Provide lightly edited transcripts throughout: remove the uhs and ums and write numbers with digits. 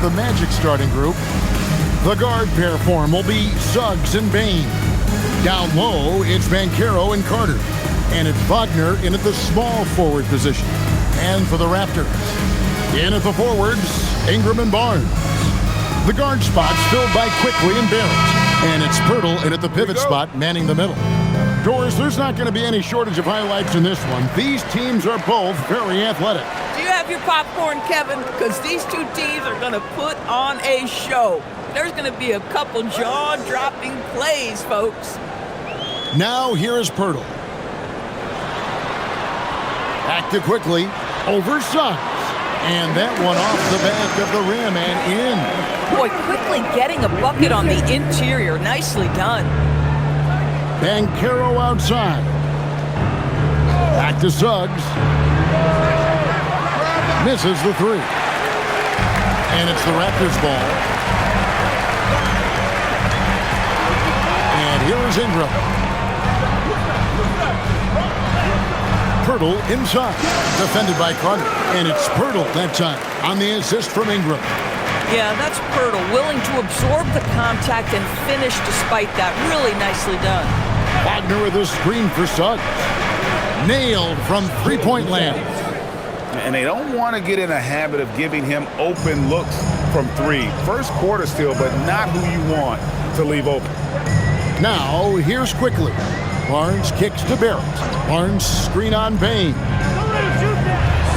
the Magic starting group. The guard pair form will be Suggs and Bane. Down low, it's Banchero and Carter. And it's Wagner in at the small forward position. And for the Raptors, in at the forwards, Ingram and Barnes. The guard spots filled by Quickly and Barrett. And it's Pirtle in at the pivot spot, manning the middle. Doris, there's not going to be any shortage of highlights in this one. These teams are both very athletic. Do you have your popcorn, Kevin? Because these two teams are going to put on a show. There's going to be a couple jaw-dropping plays, folks. Now here is Pirtle. Back to Quickly, over Suggs. And that one off the back of the rim and in. Boy, Quickly getting a bucket on the interior. Nicely done. Banchero outside. Back to Suggs. Misses the three. And it's the Raptors ball. And here is Ingram. Pirtle inside. Defended by Carter. And it's Pirtle that time on the assist from Ingram. Yeah, that's Pirtle, willing to absorb the contact and finish despite that. Really nicely done. Wagner with a screen for Suggs. Nailed from three-point land. And they don't want to get in a habit of giving him open looks from three. First quarter still, but not who you want to leave open. Now, here's Quickly. Barnes kicks to Barrett. Barnes screen on Bane.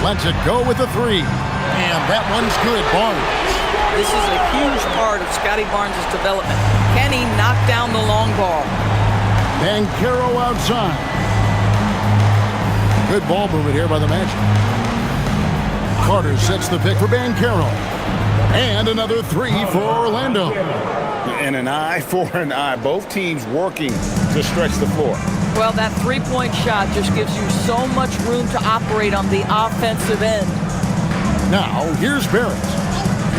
Lets it go with the three. And that one's good, Barnes. This is a huge part of Scotty Barnes' development. Can he knock down the long ball? Banchero outside. Good ball movement here by the Magic. Carter sets the pick for Banchero. And another three for Orlando. And an eye for an eye. Both teams working to stretch the floor. Well, that three-point shot just gives you so much room to operate on the offensive end. Now, here's Barrett.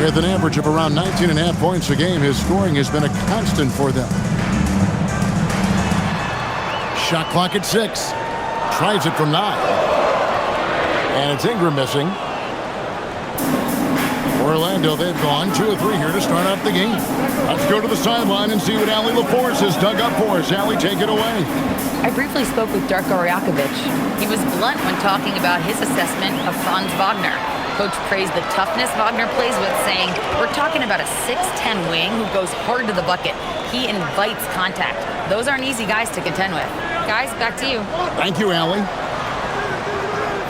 With an average of around 19.5 points a game, his scoring has been a constant for them. Shot clock at 6. Tries it from 9. And it's Ingram missing. Orlando, they've gone 2 of 3 here to start off the game. Let's go to the sideline and see what Allie LaForce has dug up for us. Allie, take it away. I briefly spoke with Darko Rajakovic. He was blunt when talking about his assessment of Franz Wagner. Coach praised the toughness Wagner plays with, saying, "We're talking about a 6'10 wing who goes hard to the bucket. He invites contact. Those aren't easy guys to contend with." Guys, back to you. Thank you, Allie.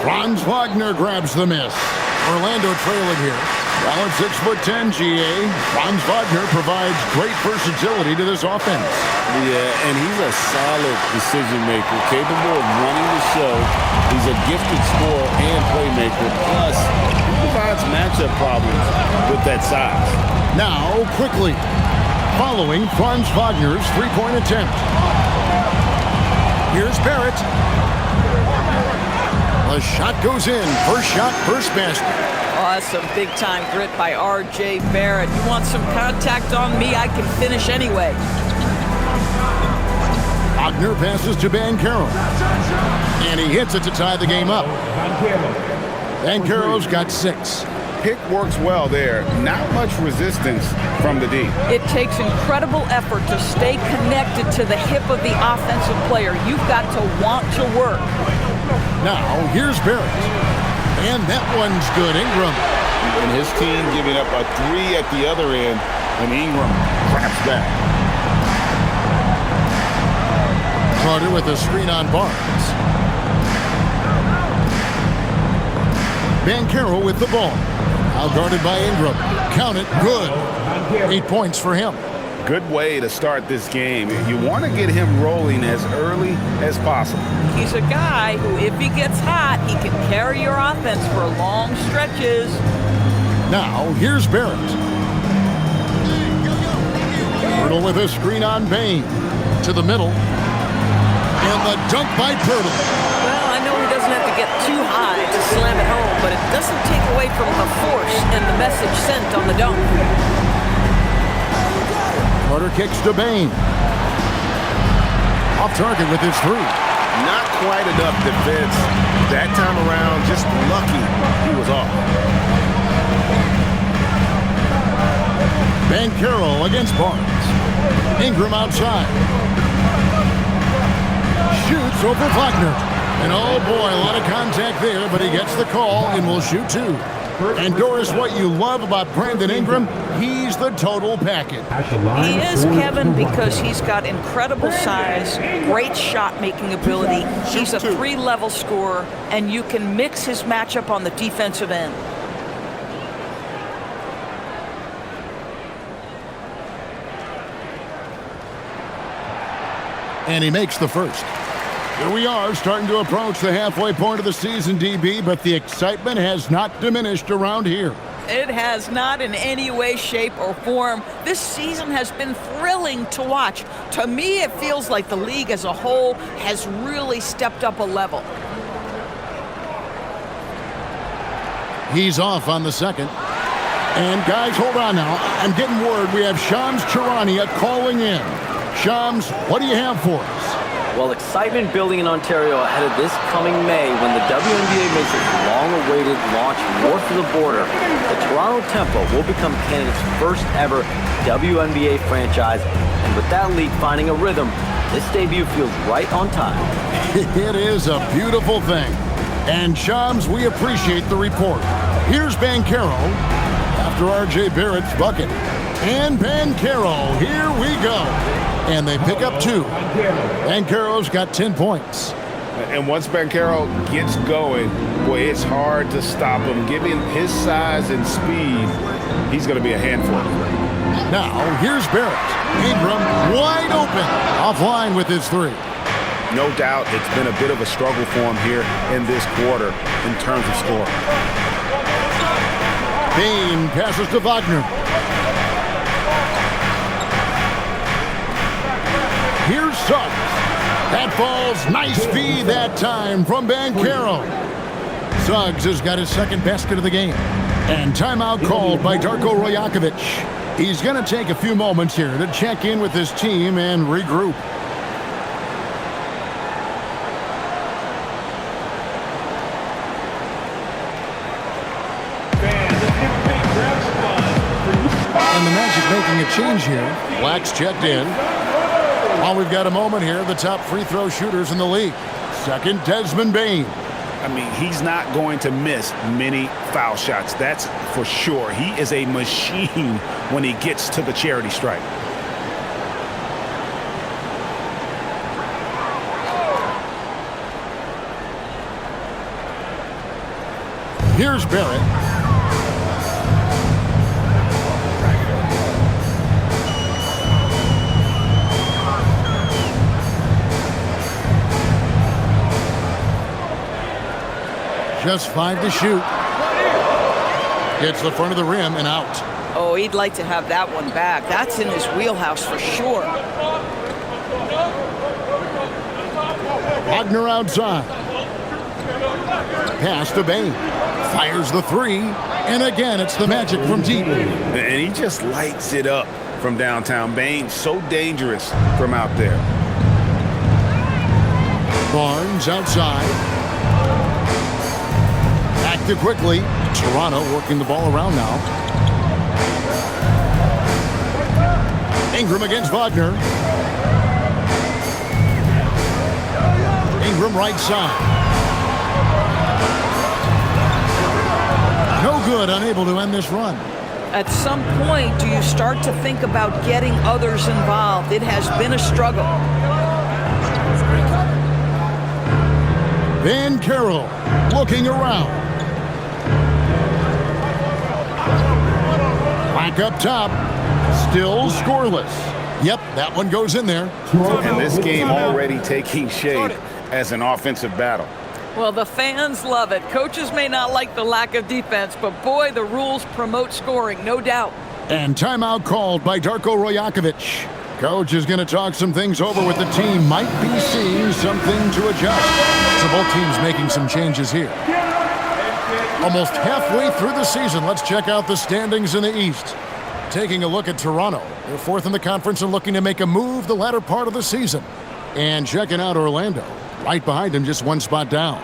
Franz Wagner grabs the miss. Orlando trailing here. Well, at 6'10", GA, Franz Wagner provides great versatility to this offense. Yeah, and he's a solid decision maker, capable of running the show. He's a gifted scorer and playmaker. Plus, he provides matchup problems with that size. Now, quickly, following Franz Wagner's three-point attempt. Here's Barrett. The shot goes in. First shot, first basket. Oh, that's some big-time grit by R.J. Barrett. You want some contact on me, I can finish anyway. Wagner passes to Banchero. And he hits it to tie the game up. Banchero's got 6. Pick works well there. Not much resistance from the D. It takes incredible effort to stay connected to the hip of the offensive player. You've got to want to work. Now, here's Barrett. And that one's good. Ingram. And his team giving up a 3 at the other end, and Ingram craps back. Carter with a screen on Barnes. Banchero with the ball. Now guarded by Ingram. Count it. Good. 8 points for him. Good way to start this game. You want to get him rolling as early as possible. He's a guy who, if he gets hot, he can carry your offense for long stretches. Now, here's Barrett. Pirtle with a screen on Bane. To the middle. And the dunk by Pirtle. Well, I know he doesn't have to get too high to slam it home, but it doesn't take away from the force and the message sent on the dunk. Carter kicks to Bane. Off target with his 3. Not quite enough defense. That time around, just lucky he was off. Banchero against Barnes. Ingram outside. Shoots over Wagner. And oh boy, a lot of contact there, but he gets the call and will shoot two. And Doris, what you love about Brandon Ingram, he's the total package. He is, Kevin, because he's got incredible size, great shot-making ability. He's a three-level scorer, and you can mix his matchup on the defensive end. And he makes the first. Here we are, starting to approach the halfway point of the season, DB, but the excitement has not diminished around here. It has not in any way, shape, or form. This season has been thrilling to watch. To me, it feels like the league as a whole has really stepped up a level. He's off on the second. And guys, hold on now. I'm getting word we have Shams Charania calling in. Shams, what do you have for us? Well, excitement building in Ontario ahead of this coming May when the WNBA makes its long-awaited launch north of the border. The Toronto Tempo will become Canada's first ever WNBA franchise, and with that league finding a rhythm, this debut feels right on time. It is a beautiful thing. And Shams, we appreciate the report. Here's Banchero after R.J. Barrett's bucket. And Banchero, here we go. And they pick up two. Banchero's got 10 points. And once Banchero gets going, boy, it's hard to stop him. Given his size and speed, he's going to be a handful. Now, here's Barrett. Ingram wide open. Offline with his three. No doubt it's been a bit of a struggle for him here in this quarter in terms of scoring. Bain passes to Wagner. Here's Suggs. That falls. Nice feed that time from Banchero. Suggs has got his second basket of the game. And timeout called by Darko Rajakovic. He's going to take a few moments here to check in with his team and regroup. And the Magic making a change here. Black's checked in. While we've got a moment here, the top free throw shooters in the league. Second, Desmond Bain. I mean, he's not going to miss many foul shots. That's for sure. He is a machine when he gets to the charity stripe. Here's Barrett. Just 5 to shoot. Hits the front of the rim and out. Oh, he'd like to have that one back. That's in his wheelhouse for sure. Wagner outside. Pass to Bain. Fires the three. And again, it's the Magic from deep. And he just lights it up from downtown. Bain, so dangerous from out there. Barnes outside. Active quickly. Toronto working the ball around now. Ingram against Wagner. Ingram right side. No good, unable to end this run. At some point, do you start to think about getting others involved? It has been a struggle. Banchero looking around. Black up top. Still scoreless. Yep, that one goes in there. And this game already taking shape as an offensive battle. Well, the fans love it. Coaches may not like the lack of defense, but boy, the rules promote scoring, no doubt. And timeout called by Darko Rajakovic. Coach is going to talk some things over with the team. Might be seeing something to adjust. So both teams making some changes here. Almost halfway through the season, let's check out the standings in the East. Taking a look at Toronto. They're fourth in the conference and looking to make a move the latter part of the season. And checking out Orlando. Right behind him, just one spot down.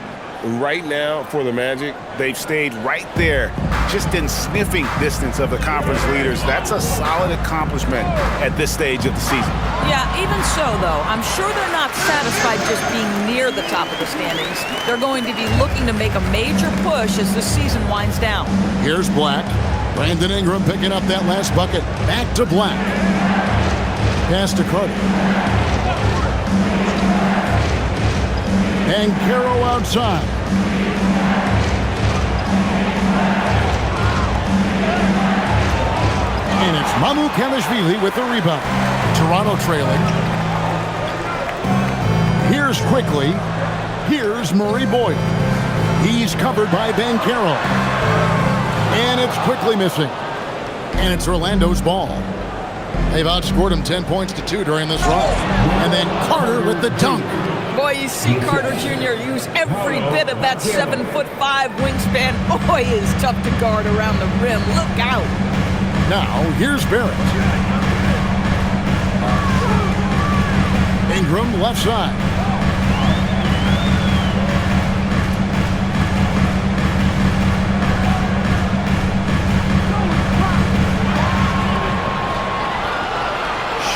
right now for the Magic. They've stayed right there, just in sniffing distance of the conference leaders. That's a solid accomplishment at this stage of the season. Yeah, even so, though, I'm sure they're not satisfied just being near the top of the standings. They're going to be looking to make a major push as the season winds down. Here's Black. Brandon Ingram picking up that last bucket. Back to Black. Pass to Carter. And Caro outside. And it's Mamukashvili with the rebound. Toronto trailing. Here's quickly. Here's Murray Boyd. He's covered by Banchero. And it's quickly missing. And it's Orlando's ball. They've outscored him 10 points to 2 during this run. And then Carter with the dunk. Boy, you see Carter Jr. use every bit of that 7'5" wingspan. Boy, is tough to guard around the rim. Look out. Now, here's Barrett. Ingram left side.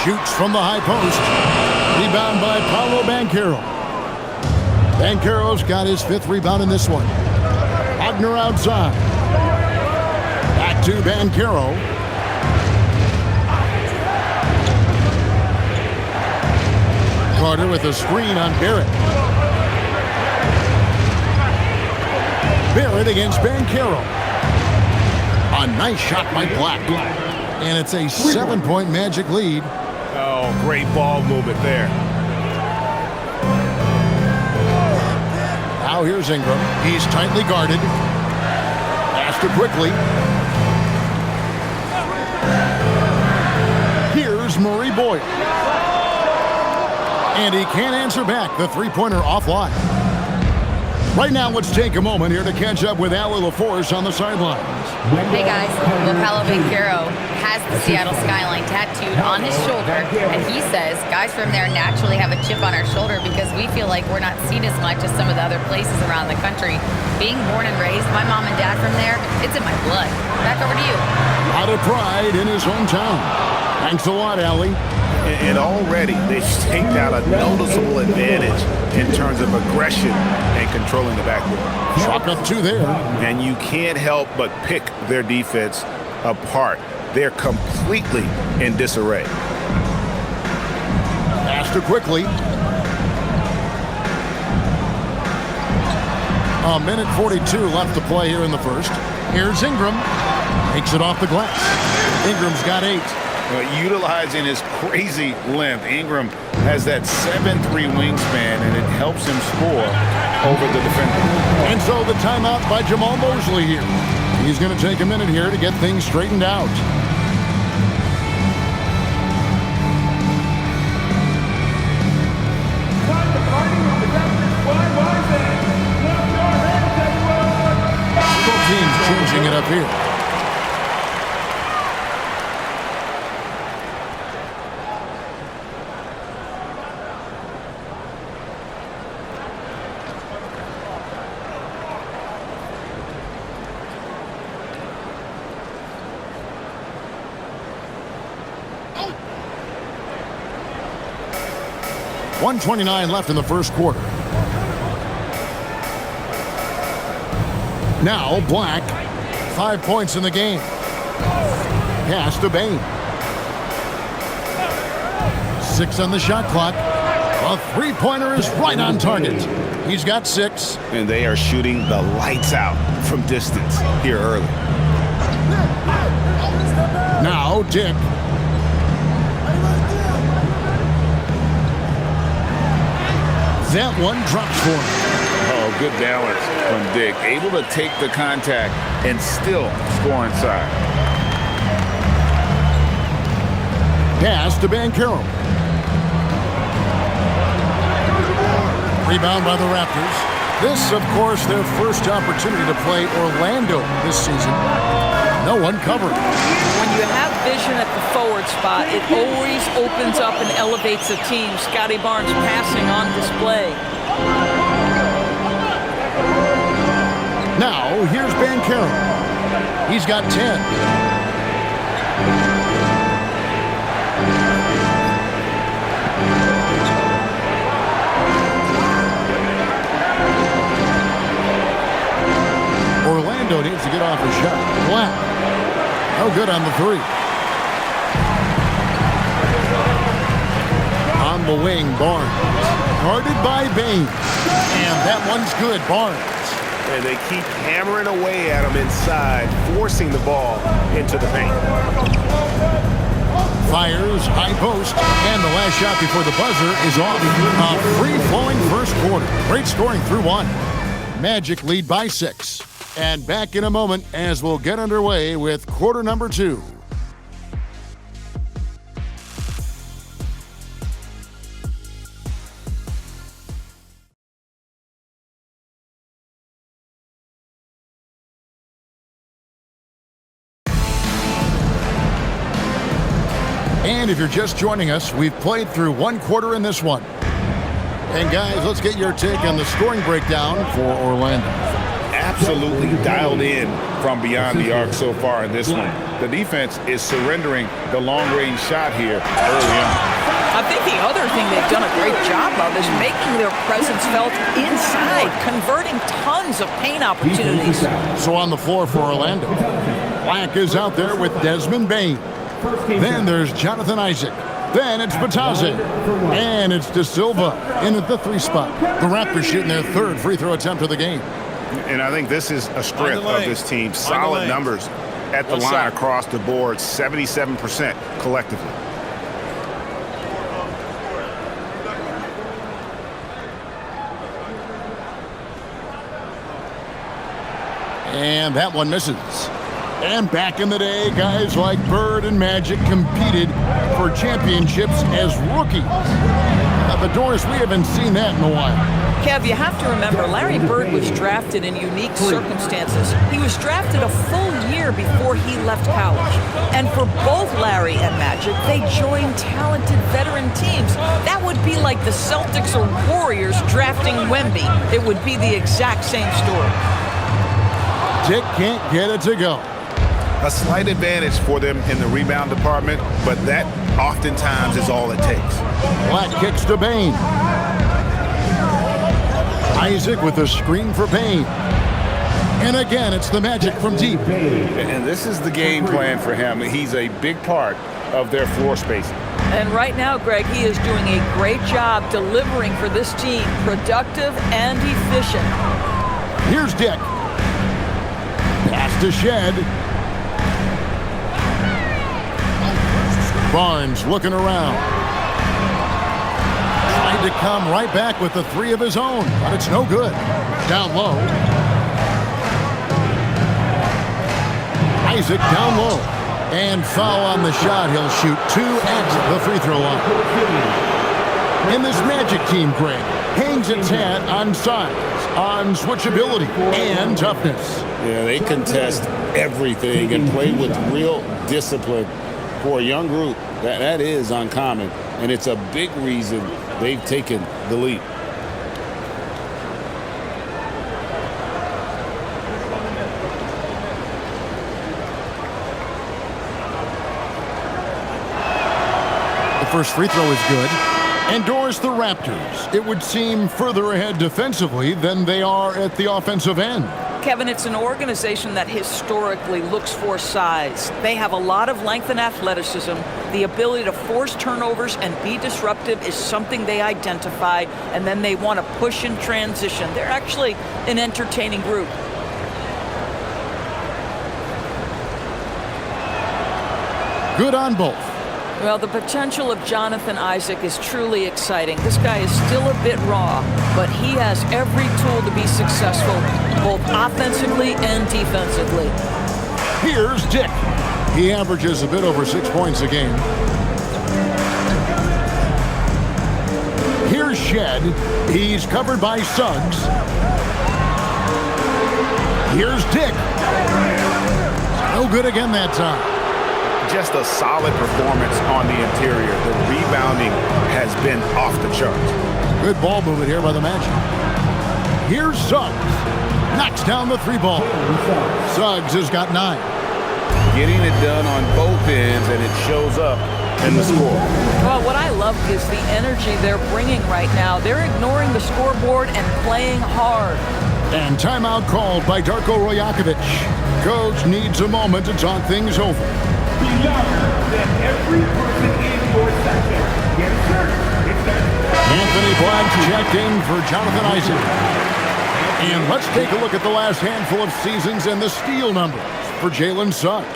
Shoots from the high post. Rebound by Paolo Banchero. Banchero's got his 5th rebound in this one. Wagner outside. Back to Banchero. Carter with a screen on Barrett. Barrett against Banchero. A nice shot by Black. And it's a 7-point Magic lead. Oh, great ball movement there. Now here's Ingram. He's tightly guarded. Pass to quickly. Here's Murray Boyd. And he can't answer back. The three-pointer offline. Right now, let's take a moment here to catch up with Allie LaForce on the sidelines. Hey guys, Paolo Banchero has the Seattle skyline tattooed on his shoulder, and he says guys from there naturally have a chip on our shoulder because we feel like we're not seen as much as some of the other places around the country. Being born and raised, my mom and dad from there, it's in my blood. Back over to you. Out of pride in his hometown. Thanks a lot, Allie. And already they've staked out a noticeable advantage in terms of aggression and controlling the backcourt. Chalk up 2 there. And you can't help but pick their defense apart. They're completely in disarray. Pass to quickly. A minute 42 left to play here in the first. Here's Ingram. Takes it off the glass. Ingram's got 8. Utilizing his crazy length, Ingram has that 7'3" wingspan, and it helps him score over the defender. And so the timeout by Jamal Mosley here. He's going to take a minute here to get things straightened out. Both teams changing it up here. .129 left in the first quarter. Now Black, 5 points in the game. Pass to Bain. 6 on the shot clock. A three-pointer is right on target. He's got 6. And they are shooting the lights out from distance here early. Now Dick. That one drops for him. Oh, good balance from Dick. Able to take the contact and still score inside. Pass to Banchero. Rebound by the Raptors. This, of course, their first opportunity to play Orlando this season. No one covered. When you have vision at the forward spot, it always opens up and elevates the team. Scotty Barnes passing on display. Now, here's Banchero. He's got 10. Orlando needs to get off a shot. Black. No good on the three. On the wing, Barnes. Guarded by Bain. And that one's good, Barnes. And they keep hammering away at him inside, forcing the ball into the paint. Fires, high post, and the last shot before the buzzer is off. A free-flowing first quarter. Great scoring through one. Magic lead by 6. And back in a moment as we'll get underway with quarter number 2. And if you're just joining us, we've played through one quarter in this one. And guys, let's get your take on the scoring breakdown for Orlando. Absolutely dialed in from beyond the arc so far in this one. The defense is surrendering the long-range shot here early on. I think the other thing they've done a great job of is making their presence felt inside, converting tons of paint opportunities. So on the floor for Orlando, Black is out there with Desmond Bain. Then there's Jonathan Isaac. Then it's Batazzi. And it's De Silva in at the 3 spot. The Raptors shooting their 3rd free throw attempt of the game. And I think this is a strength of this team. Solid numbers at the line across the board, 77% collectively. And that one misses. And back in the day, guys like Bird and Magic competed for championships as rookies. But Doris, we haven't seen that in a while. Kev, you have to remember, Larry Bird was drafted in unique circumstances. He was drafted a full year before he left college. And for both Larry and Magic, they joined talented veteran teams. That would be like the Celtics or Warriors drafting Wemby. It would be the exact same story. Dick can't get it to go. A slight advantage for them in the rebound department, but that oftentimes is all it takes. Black kicks to Bain. Isaac with a screen for Bain. And again, it's the Magic from deep. And this is the game plan for him. He's a big part of their floor spacing. And right now, Greg, he is doing a great job delivering for this team, productive and efficient. Here's Dick. Pass to Shed. Barnes looking around. Tried to come right back with the 3 of his own, but it's no good. Down low. Isaac down low. And foul on the shot. He'll shoot 2 at the free throw line. And this Magic team, Greg, hangs its hat on size, on switchability, and toughness. Yeah, they contest everything and play with real discipline. For a young group, that is uncommon, and it's a big reason they've taken the lead. The first free throw is good. And Doris, the Raptors, it would seem further ahead defensively than they are at the offensive end. Kevin, it's an organization that historically looks for size. They have a lot of length and athleticism. The ability to force turnovers and be disruptive is something they identified, and then they want to push in transition. They're actually an entertaining group. Good on both. Well, the potential of Jonathan Isaac is truly exciting. This guy is still a bit raw, but he has every tool to be successful, both offensively and defensively. Here's Dick. He averages a bit over 6 points a game. Here's Shed. He's covered by Suggs. Here's Dick. No good again that time. Just a solid performance on the interior. The rebounding has been off the charts. Good ball movement here by the Magic. Here's Suggs. Knocks down the 3-ball. Suggs has got 9. Getting it done on both ends, and it shows up in the score. Well, what I love is the energy they're bringing right now. They're ignoring the scoreboard and playing hard. And timeout called by Darko Rojakovic. Coach needs a moment to talk things over. Be louder than every person in your section. Yes, sir. Anthony Black checked in for Jonathan Isaac. And let's take a look at the last handful of seasons and the steal numbers for Jalen Suggs.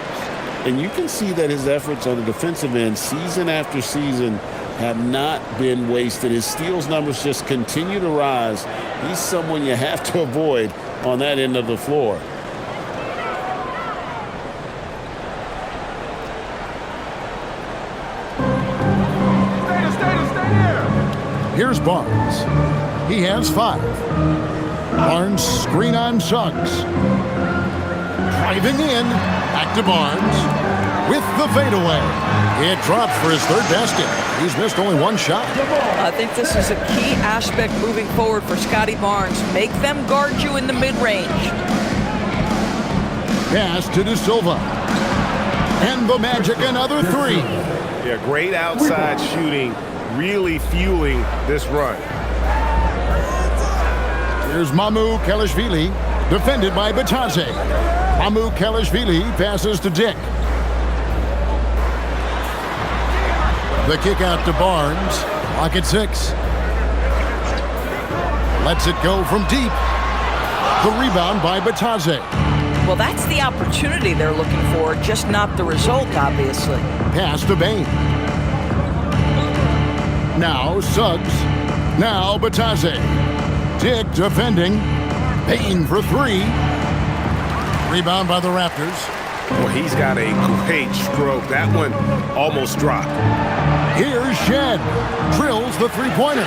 And you can see that his efforts on the defensive end, season after season, have not been wasted. His steals numbers just continue to rise. He's someone you have to avoid on that end of the floor. Here's Barnes. He has 5. Barnes screen on Suggs. Driving in. Back to Barnes. With the fadeaway. It dropped for his 3rd basket. He's missed only 1 shot. I think this is a key aspect moving forward for Scotty Barnes. Make them guard you in the mid-range. Pass to De Silva. And the Magic another 3. Yeah, great outside shooting, really fueling this run. Here's Mamu Kelishvili, defended by Batadze. Mamu Kelishvili passes to Dick. The kick out to Barnes. Clock at 6. Lets it go from deep. The rebound by Batadze. Well, that's the opportunity they're looking for, just not the result, obviously. Pass to Bane. Now Suggs. Now Batadze. Dick defending. Bane for 3. Rebound by the Raptors. Well, he's got a great stroke. That one almost dropped. Here's Shed. Drills the 3-pointer.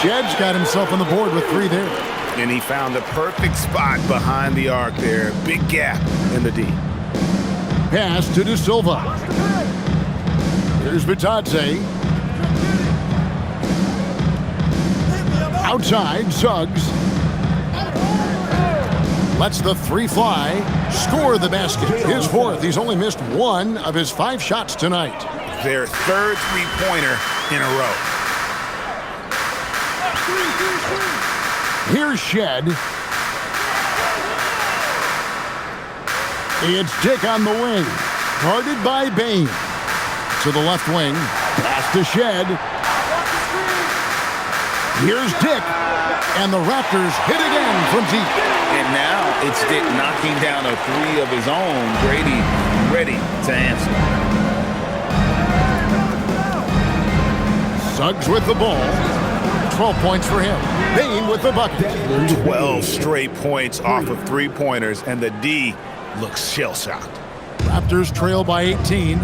Shed's got himself on the board with 3 there. And he found the perfect spot behind the arc there. Big gap in the D. Pass to De Silva. Here's Batadze. Outside, Suggs. Lets the 3 fly. Score the basket. His 4th. He's only missed 1 of his 5 shots tonight. Their 3rd 3-pointer in a row. Here's Shed. It's Dick on the wing. Guarded by Bane. To the left wing. Pass to Shed. Here's Dick. And the Raptors hit again from deep. And now it's Dick knocking down a 3 of his own. Grady ready to answer. Suggs with the ball. 12 points for him. Bane with the bucket. 12 straight points off of 3-pointers, and the D looks shell-shocked. Raptors trail by 18.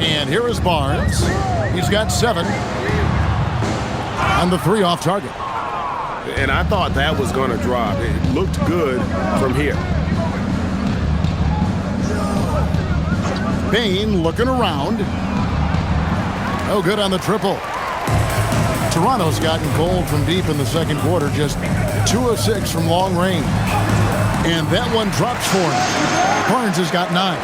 And here is Barnes. He's got 7. On the 3 off target. And I thought that was going to drop. It looked good from here. Bane looking around. No good on the triple. Toronto's gotten cold from deep in the second quarter. Just 2 of 6 from long range. And that one drops for him. Barnes has got 9.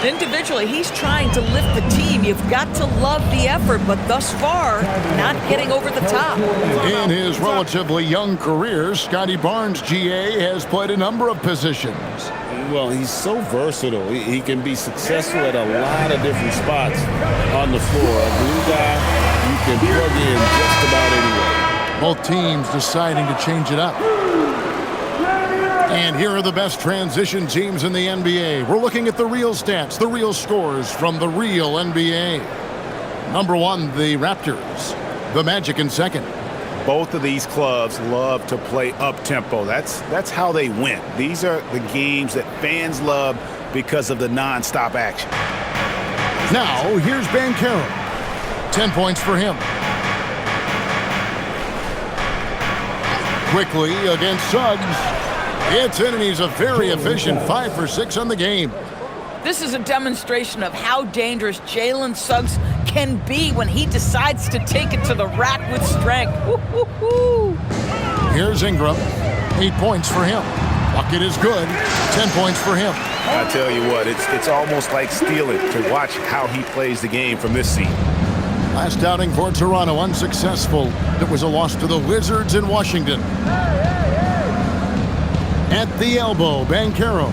Individually, he's trying to lift the team. You've got to love the effort, but thus far, not getting over the top. In his relatively young career, Scotty Barnes, GA, has played a number of positions. Well, he's so versatile. He can be successful at a lot of different spots on the floor. A blue guy, you can plug in just about anywhere. Both teams deciding to change it up. And here are the best transition teams in the NBA. We're looking at the real stats, the real scores from the real NBA. Number 1, the Raptors. The Magic in second. Both of these clubs love to play up-tempo. That's how they win. These are the games that fans love because of the non-stop action. Now, here's Banchero. 10 points for him. Quickly against Suggs. It's in, and he's a very efficient 5 for 6 on the game. This is a demonstration of how dangerous Jalen Suggs can be when he decides to take it to the rack with strength. Woo-hoo-hoo. Here's Ingram. 8 points for him. Bucket is good. 10 points for him. I tell you what, it's almost like stealing to watch how he plays the game from this seat. Last outing for Toronto, unsuccessful. It was a loss to the Wizards in Washington. At the elbow, Banchero.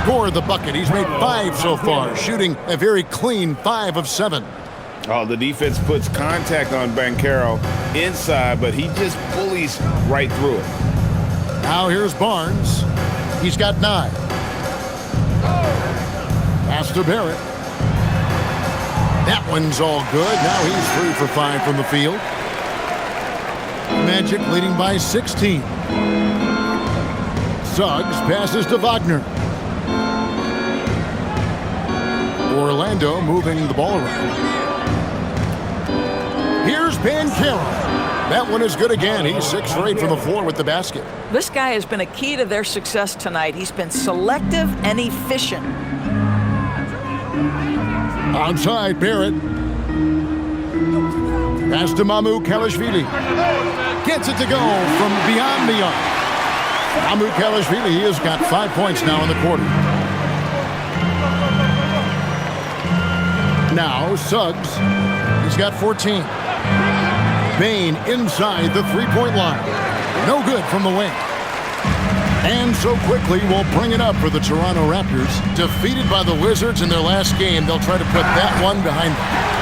Scored the bucket. He's made 5 so far, shooting a very clean 5 of 7. Oh, the defense puts contact on Banchero inside, but he just bullies right through it. Now here's Barnes. He's got 9. Pass to Barrett. That one's all good. Now he's 3 for 5 from the field. Magic leading by 16. Suggs passes to Wagner. Orlando moving the ball around. Here's Banchero. That one is good again. He's 6 for 8 from the floor with the basket. This guy has been a key to their success tonight. He's been selective and efficient. Outside, Barrett. Pass to Mamukelashvili. Gets it to go from beyond the arc. Mamukelashvili has got 5 points now in the quarter. Now Suggs. He's got 14. Bain inside the three-point line. No good from the wing. And so quickly we'll bring it up for the Toronto Raptors. Defeated by the Wizards in their last game, they'll try to put that one behind them.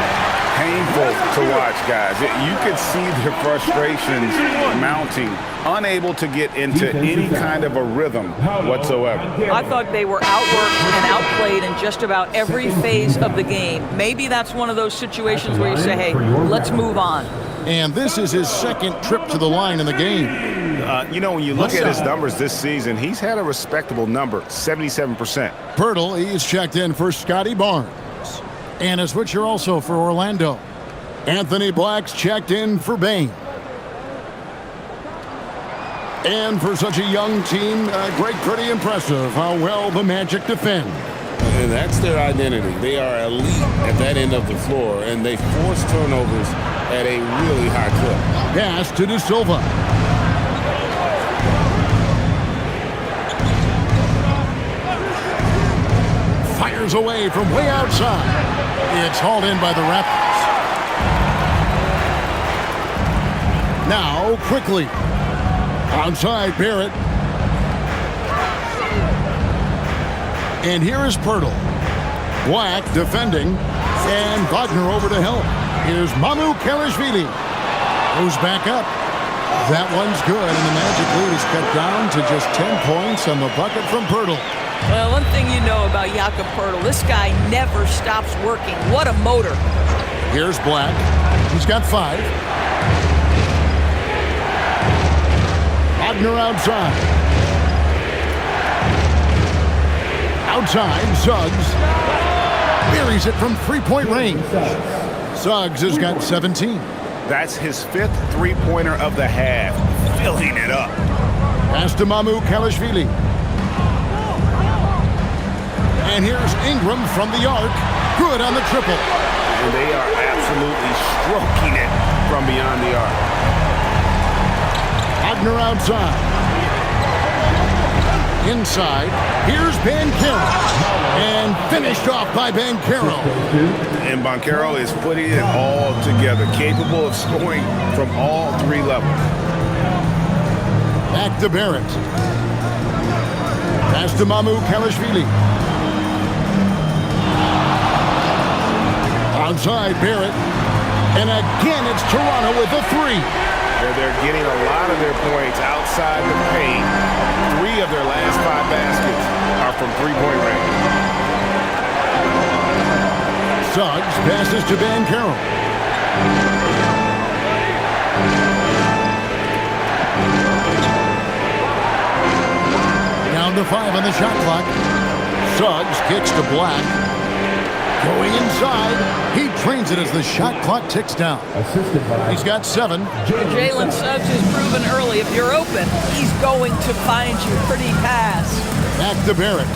Painful to watch, guys. You could see their frustrations mounting, unable to get into any kind of a rhythm whatsoever. I thought they were outworked and outplayed in just about every phase of the game. Maybe that's one of those situations where you say, hey, let's move on. And this is his second trip to the line in the game. When you look at his numbers this season, he's had a respectable number, 77%. Pirtle, he's checked in for Scotty Barnes. And a switcher also for Orlando. Anthony Black's checked in for Bain. And for such a young team, Greg, pretty impressive how well the Magic defend. And that's their identity. They are elite at that end of the floor, and they force turnovers at a really high clip. Pass to De Silva. Fires away from way outside. It's hauled in by the Raptors. Now, quickly. Outside, Barrett. And here is Pirtle. Black defending. And Wagner over to help. Here's Mamukelashvili. Goes back up. That one's good, and the Magic lead is cut down to just 10 points on the bucket from Pirtle. Well, one thing you know about Jakob Pirtle, this guy never stops working. What a motor. Here's Black. He's got 5. Wagner outside. Outside, Suggs. Buries it from three-point range. Suggs has got 17. That's his 5th three-pointer of the half, filling it up. Pass to Mamukelashvili. And here's Ingram from the arc. Good on the triple. And they are absolutely stroking it from beyond the arc. Wagner outside. Inside. Here's Banchero. And finished off by Banchero. And Banchero is putting it all together, capable of scoring from all 3 levels. Back to Barrett. Pass to Mamukelashvili. Outside Barrett. And again, it's Toronto with a 3. They're getting a lot of their points outside the paint. 3 of their last 5 baskets are from three-point range. Suggs passes to Banchero. Down to 5 on the shot clock. Suggs kicks to Black. Going inside, he trains it as the shot clock ticks down. He's got 7. Jalen Suggs has proven early, if you're open, he's going to find you. Pretty pass. Back to Barrett.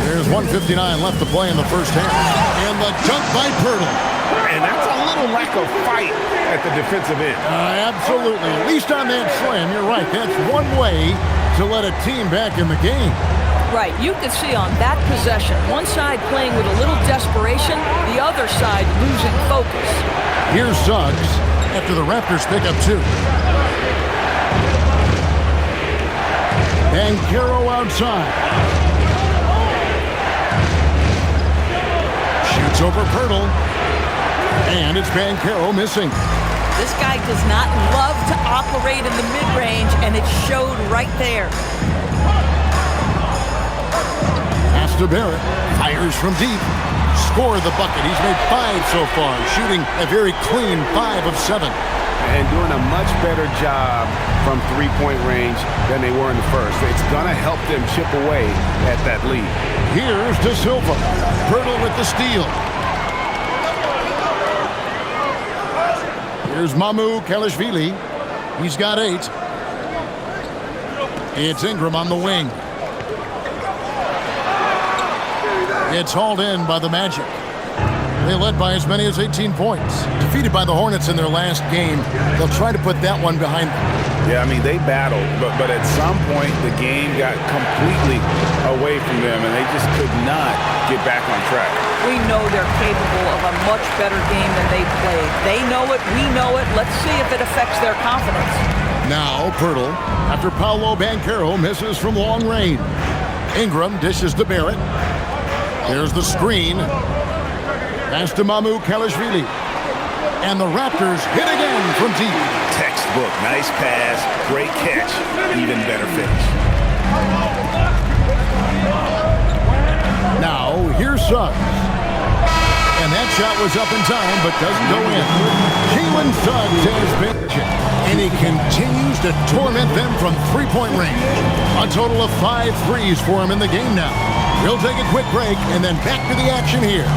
There's 1:59 left to play in the first half. And the dunk by Pirtle. And that's a little lack of fight at the defensive end. Absolutely. At least on that slam, you're right. That's one way to let a team back in the game. Right, you can see on that possession, one side playing with a little desperation, the other side losing focus. Here's Suggs after the Raptors pick up 2. And Caro outside. Shoots over Pirtle. And it's Banchero missing. This guy does not love to operate in the mid-range, and it showed right there. Pass to Barrett. Fires from deep. Score the bucket. He's made 5 so far, shooting a very clean 5 of 7. And doing a much better job from three-point range than they were in the first. It's going to help them chip away at that lead. Here's De Silva. Pirtle with the steal. Here's Mamu Kelishvili. He's got 8. It's Ingram on the wing. It's hauled in by the Magic. They led by as many as 18 points. Defeated by the Hornets in their last game, they'll try to put that one behind them. Yeah, I mean, they battled, but at some point the game got completely away from them, and they just could not get back on track. We know they're capable of a much better game than they played. They know it, we know it. Let's see if it affects their confidence. Now Pirtle, after Paolo Banchero misses from long range. Ingram dishes to Barrett. There's the screen. Pass to Mamu Kelishvili. And the Raptors hit again from deep. Textbook. Nice pass. Great catch. Even better finish. Now, here's Suggs. And that shot was up in time, but doesn't go in. Jalen Suggs has been, and he continues to torment them from three-point range. A total of 5 threes for him in the game now. We'll take a quick break and then back to the action here.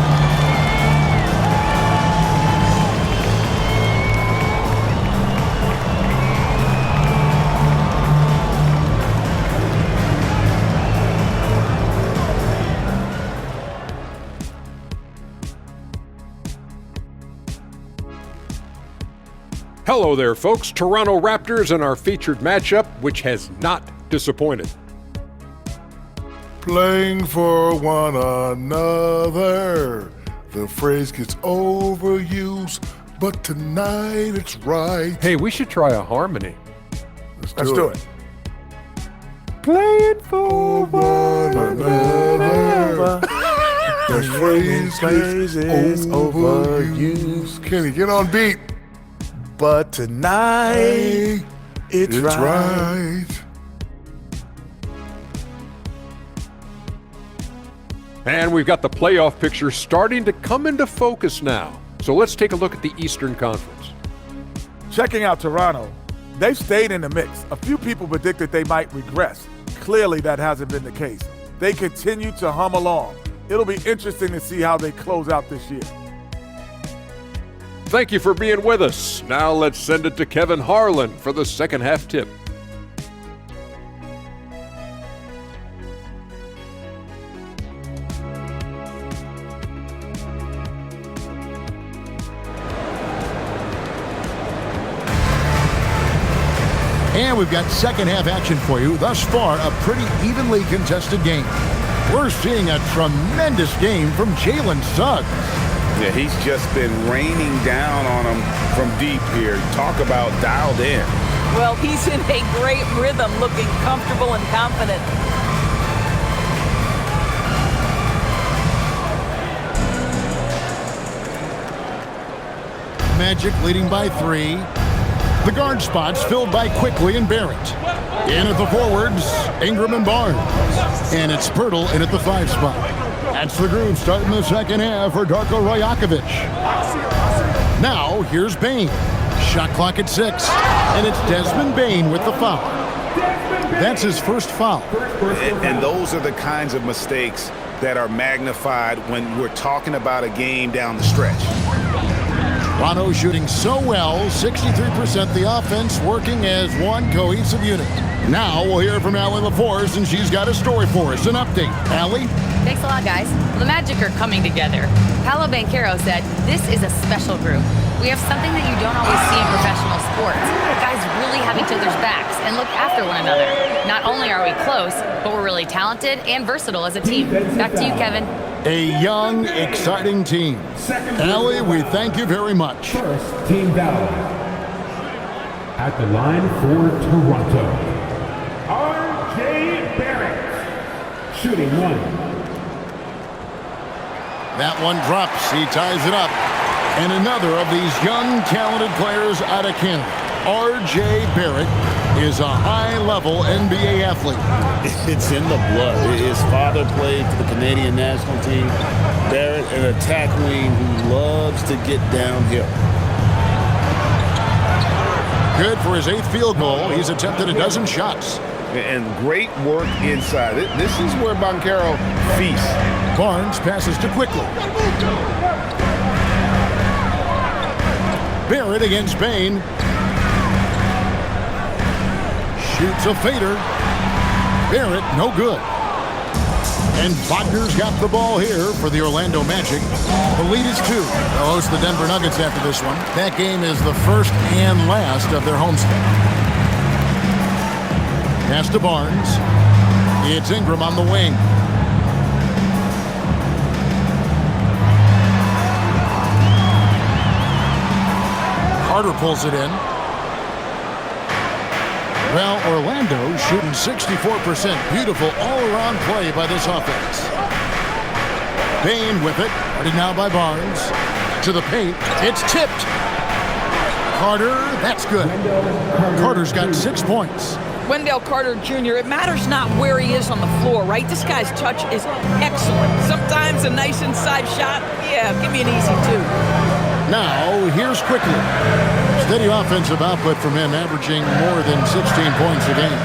Hello there, folks. Toronto Raptors and our featured matchup, which has not disappointed. Playing for one another. The phrase gets overused, but tonight it's right. Hey, we should try a harmony. Let's do it. Playing for one another. The phrase gets overused. Kenny, get on beat. But tonight, it's right. And we've got the playoff picture starting to come into focus now. So let's take a look at the Eastern Conference. Checking out Toronto, they've stayed in the mix. A few people predicted they might regress. Clearly, that hasn't been the case. They continue to hum along. It'll be interesting to see how they close out this year. Thank you for being with us. Now let's send it to Kevin Harlan for the second half tip. And we've got second half action for you. Thus far, a pretty evenly contested game. We're seeing a tremendous game from Jalen Suggs. Yeah, he's just been raining down on them from deep here. Talk about dialed in. Well, he's in a great rhythm, looking comfortable and confident. Magic leading by 3. The guard spots filled by Quickly and Barrett. In at the forwards, Ingram and Barnes. And it's Pirtle in at the 5 spot. That's the groove starting the second half for Darko Rajakovic. Now, here's Bane. Shot clock at 6. And it's Desmond Bane with the foul. That's his first foul. And those are the kinds of mistakes that are magnified when we're talking about a game down the stretch. Toronto shooting so well, 63% the offense working as one cohesive unit. Now we'll hear from Allie LaForce, and she's got a story for us. An update. Allie? Thanks a lot, guys. The Magic are coming together. Paolo Banchero said, "This is a special group. We have something that you don't always see in professional sports. Guys really have each other's backs and look after one another. Not only are we close, but we're really talented and versatile as a team." Back to you, Kevin. A young, exciting team. Allie, we thank you very much. First team down. At the line for Toronto, R.J. Barrett, shooting 1. That one drops. He ties it up. And another of these young, talented players out of Canada. R.J. Barrett is a high-level NBA athlete. It's in the blood. His father played for the Canadian national team. Barrett, an attack wing who loves to get downhill. Good for his 8th field goal. He's attempted a dozen shots. And great work inside. This is where Banchero feasts. Barnes passes to Quickly. Barrett against Bain. Shoots a fader. Barrett, no good. And Wagner's got the ball here for the Orlando Magic. The lead is 2. They'll host the Denver Nuggets after this one. That game is the first and last of their homestand. Pass to Barnes. It's Ingram on the wing. Carter pulls it in. Well, Orlando shooting 64%. Beautiful all-around play by this offense. Bain with it. Guarded now by Barnes. To the paint. It's tipped. Carter, that's good. Carter's got 6 points. Wendell Carter Jr., it matters not where he is on the floor, right? This guy's touch is excellent. Sometimes a nice inside shot. Yeah, give me an easy 2. Now, here's Quickly. Steady offensive output from him, averaging more than 16 points a game.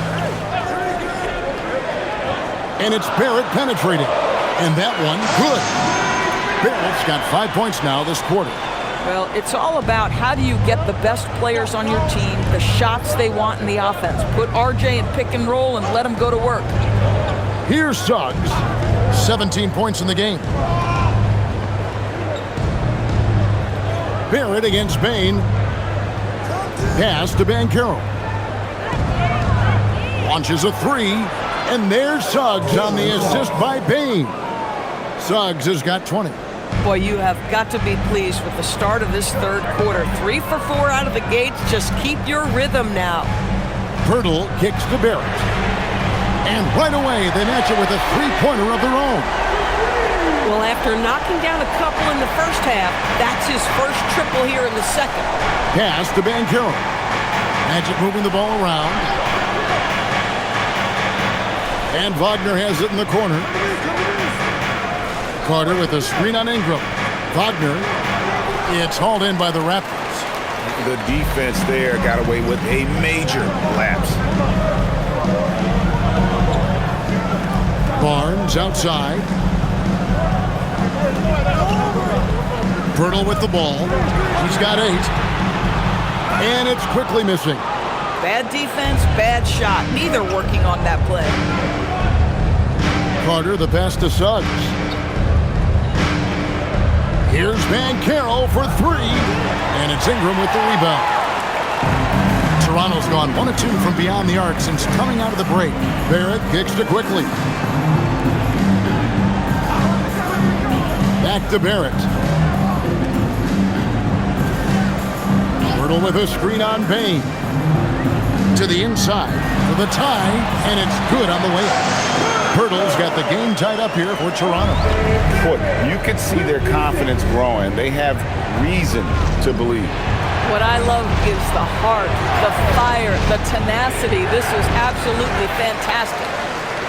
And it's Barrett penetrating. And that one, good. Barrett's got 5 points now this quarter. Well, it's all about how do you get the best players on your team, the shots they want in the offense. Put RJ in pick and roll and let him go to work. Here's Suggs. 17 points in the game. Barrett against Bain. Pass to Banchero. Launches a 3. And there's Suggs on the assist by Bain. Suggs has got 20. Boy, you have got to be pleased with the start of this third quarter. 3 for 4 out of the gates. Just keep your rhythm now. Pirtle kicks to Barrett. And right away, they match it with a 3-pointer of their own. Well, after knocking down a couple in the first half, that's his first triple here in the second. Pass to Banchero. Magic moving the ball around. And Wagner has it in the corner. Carter with a screen on Ingram. Wagner. It's hauled in by the Raptors. The defense there got away with a major lapse. Barnes outside. Pirtle with the ball. He's got 8. And it's quickly missing. Bad defense, bad shot. Neither working on that play. Carter, the pass to Suggs. Here's Banchero for 3. And it's Ingram with the rebound. Toronto's gone 1 of 2 from beyond the arc since coming out of the break. Barrett kicks to Quickly. Back to Barrett. Pirtle with a screen on Bain. To the inside for the tie, and it's good on the way up. Pirtle's got the game tied up here for Toronto. Boy, you can see their confidence growing. They have reason to believe. What I love is the heart, the fire, the tenacity. This is absolutely fantastic.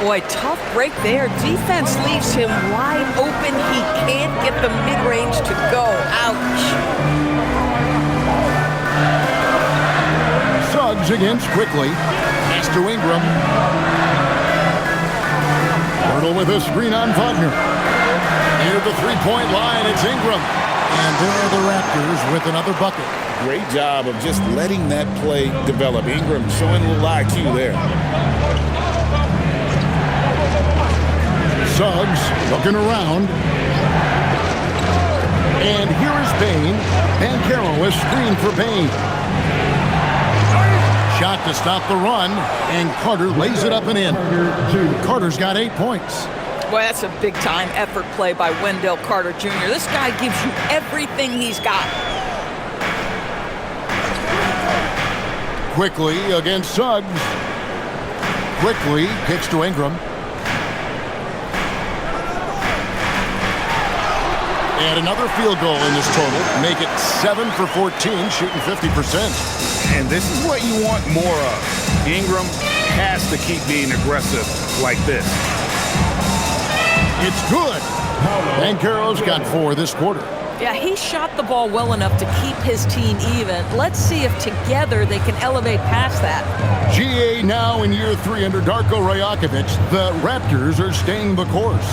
Boy, tough break there. Defense leaves him wide open. He can't get the mid-range to go. Ouch. Suggs against Quickly. Pass to Ingram. Pirtle with a screen on Wagner. Near the 3-point line, it's Ingram. And there are the Raptors with another bucket. Great job of just letting that play develop. Ingram showing a little IQ there. Suggs looking around. And here is Bane. Banchero is screen for Bane. Shot to stop the run, and Carter lays it up and in. Carter's got 8 points. Well, that's a big-time effort play by Wendell Carter Jr. This guy gives you everything he's got. Quickly against Suggs. Quickly kicks to Ingram. And another field goal in this total. Make it 7 for 14, shooting 50%. And this is what you want more of. Ingram has to keep being aggressive like this. It's good. Banchero's got 4 this quarter. Yeah, he shot the ball well enough to keep his team even. Let's see if together they can elevate past that. GA now in year 3 under Darko Rajakovic. The Raptors are staying the course.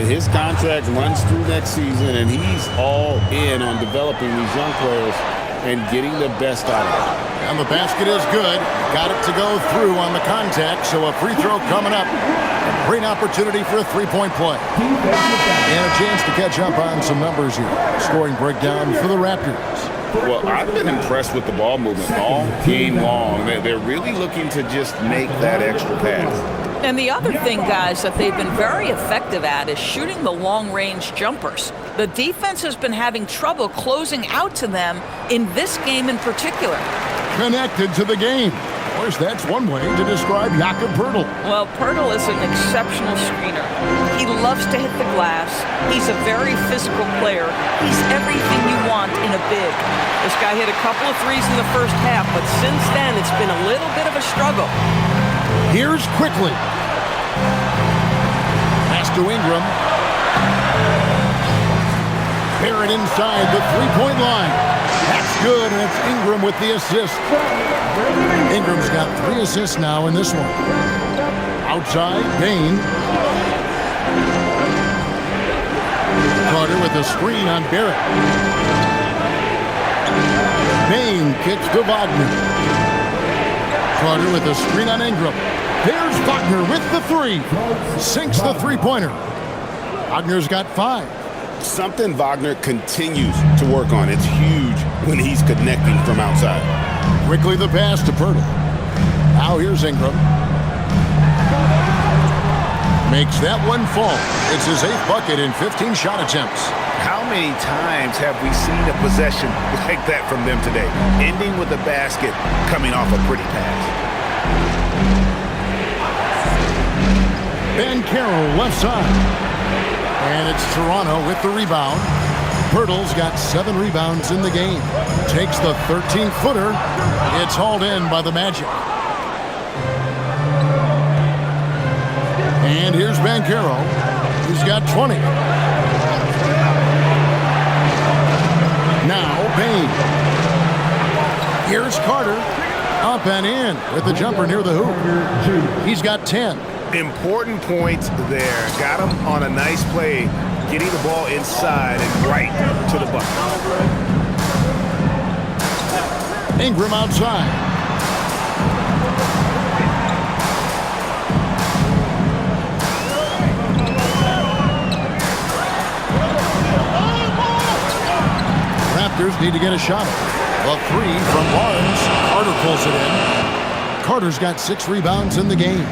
His contract runs through next season, and he's all in on developing these young players and getting the best out of them. And the basket is good. Got it to go through on the contact, so a free throw coming up. A great opportunity for a three-point play. And a chance to catch up on some numbers here. Scoring breakdown for the Raptors. Well, I've been impressed with the ball movement all game long. They're really looking to just make that extra pass. And the other thing, guys, that they've been very effective at is shooting the long-range jumpers. The defense has been having trouble closing out to them in this game in particular. Connected to the game. Of course, that's one way to describe Jakob Poeltl. Well, Poeltl is an exceptional screener. He loves to hit the glass. He's a very physical player. He's everything you want in a big. This guy hit a couple of threes in the first half, but since then, it's been a little bit of a struggle. Here's quickly. Pass to Ingram. Barrett inside the three-point line. That's good, and it's Ingram with the assist. Ingram's got 3 assists now in this one. Outside, Bane. Carter with a screen on Barrett. Bane kicks to Wagner. Carter with a screen on Ingram. There's Wagner with the 3. Sinks the three-pointer. Wagner's got 5. Something Wagner continues to work on. It's huge when he's connecting from outside. Quickly the pass to Poeltl. Now here's Ingram. Makes that one fall. It's his 8th bucket in 15 shot attempts. How many times have we seen a possession like that from them today? Ending with a basket coming off a pretty pass. Banchero left side. And it's Toronto with the rebound. Poeltl's got 7 rebounds in the game. Takes the 13-footer. It's hauled in by the Magic. And here's Banchero. He's got 20. Now Bane. Here's Carter. Up and in with the jumper near the hoop. He's got 10. Important points there. Got him on a nice play, getting the ball inside and right to the bucket. Ingram outside. Raptors need to get a shot. A 3 from Barnes. Carter pulls it in. Carter's got 6 rebounds in the game.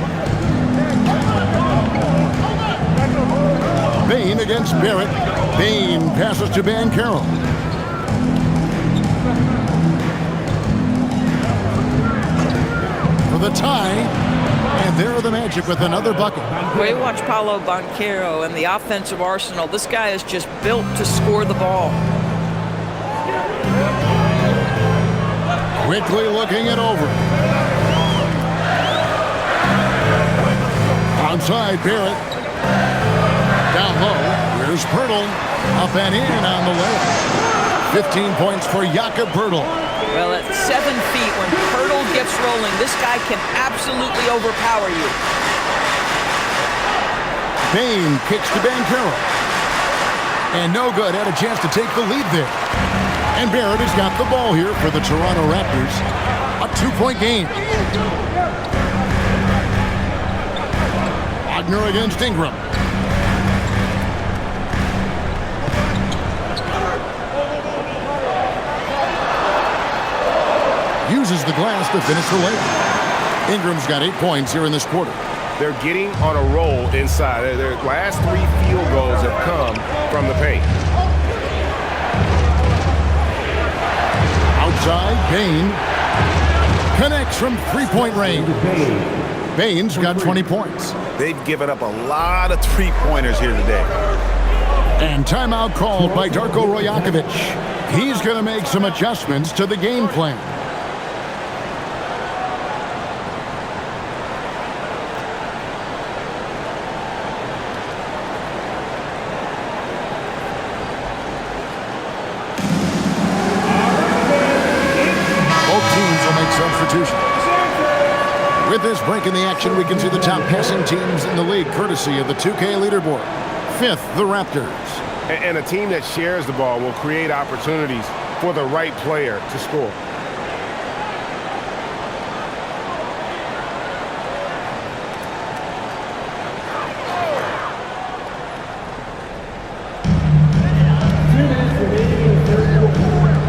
Bane against Barrett. Bane passes to Banchero. For the tie, and there are the Magic with another bucket. Well, you watch Paolo Banchero and the offensive arsenal. This guy is just built to score the ball. Quickly looking it over. Outside Barrett. Down low, here's Poeltl. Up and in on the layup. 15 points for Jakob Poeltl. Well, at 7 feet, when Poeltl gets rolling, this guy can absolutely overpower you. Bane kicks to Banchero. And no good. Had a chance to take the lead there. And Barrett has got the ball here for the Toronto Raptors. A 2-point game. Wagner against Ingram. Uses the glass to finish the layup. Ingram's got 8 points here in this quarter. They're getting on a roll inside. Their last 3 field goals have come from the paint. Outside, Bain connects from 3-point range. Bain's got 20 points. They've given up a lot of 3-pointers here today. And timeout called by Darko Rajakovic. He's going to make some adjustments to the game plan. With this break in the action, we can see the top passing teams in the league, courtesy of the 2K leaderboard. 5th, the Raptors. And a team that shares the ball will create opportunities for the right player to score.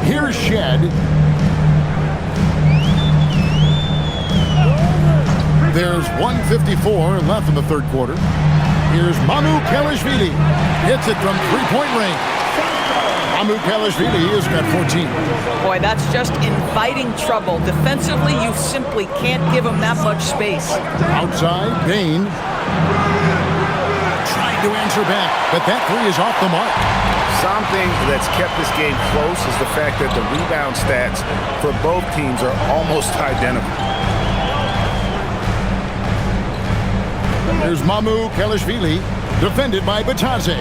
Here's Shed. There's 1:54 left in the third quarter. Here's Mamu Kelishvili. Hits it from 3-point range. Mamu Kelishvili has got 14. Boy, that's just inviting trouble. Defensively, you simply can't give him that much space. Outside, Bain. Trying to answer back, but that 3 is off the mark. Something that's kept this game close is the fact that the rebound stats for both teams are almost identical. There's Mamu Kelishvili, defended by Batadze.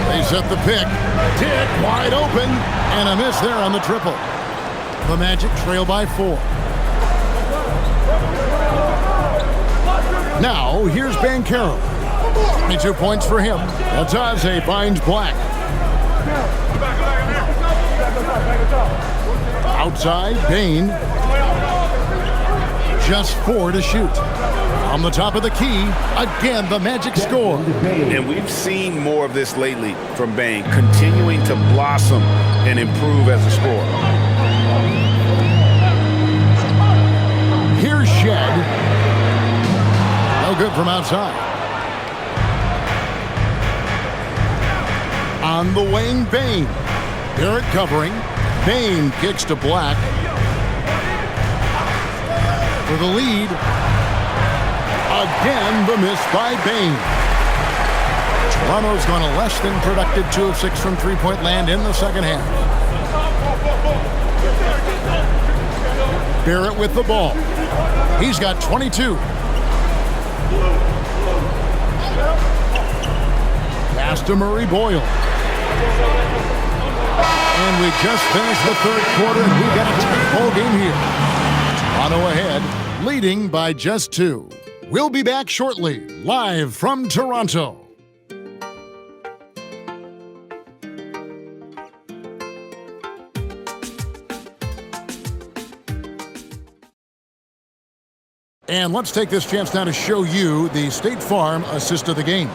They set the pick. Tick wide open, and a miss there on the triple. The Magic trail by 4. Now, here's Banchero. 22 points for him. Batadze finds Black. Outside, Bain. Just 4 to shoot. On the top of the key, again, the Magic score. And we've seen more of this lately from Bain, continuing to blossom and improve as a scorer. Here's Shed. No good from outside. On the wing, Bain. Barrett covering. Bain kicks to Black. For the lead. Again, the miss by Bain. Toronto's gone a less than productive 2 of 6 from 3-point land in the second half. Barrett with the ball. He's got 22. Pass to Murray Boyle. And we just finished the third quarter, and we got a tight ball game here. Toronto ahead, leading by just 2. We'll be back shortly, live from Toronto. And let's take this chance now to show you the State Farm assist of the game.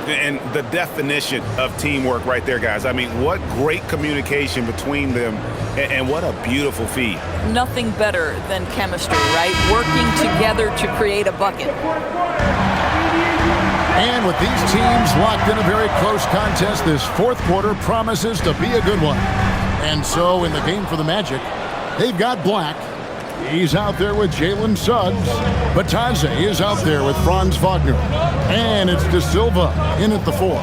And the definition of teamwork right there, guys. I mean, what great communication between them, and what a beautiful feed. Nothing better than chemistry, right? Working together to create a bucket. And with these teams locked in a very close contest, this fourth quarter promises to be a good one. And so in the game for the Magic, they've got Black. He's out there with Jalen Suggs. Batadze is out there with Franz Wagner. And it's De Silva in at the 4.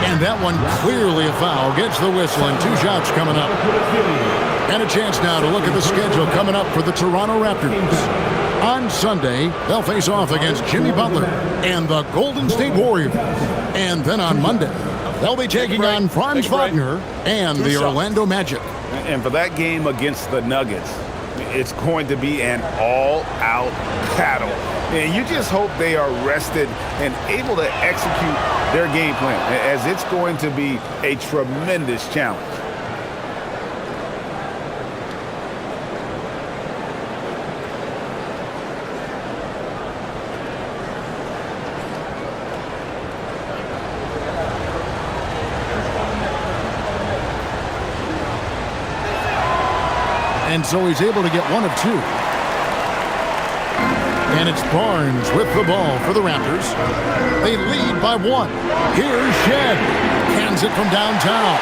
And that one clearly a foul. Gets the whistle, and 2 shots coming up. And a chance now to look at the schedule coming up for the Toronto Raptors. On Sunday, they'll face off against Jimmy Butler and the Golden State Warriors. And then on Monday, they'll be taking on Franz Wagner and the Orlando Magic. And for that game against the Nuggets, it's going to be an all-out battle. And you just hope they are rested and able to execute their game plan, as it's going to be a tremendous challenge. And so he's able to get one of two. And it's Barnes with the ball for the Raptors. They lead by one. Here's Shed. Cans it from downtown.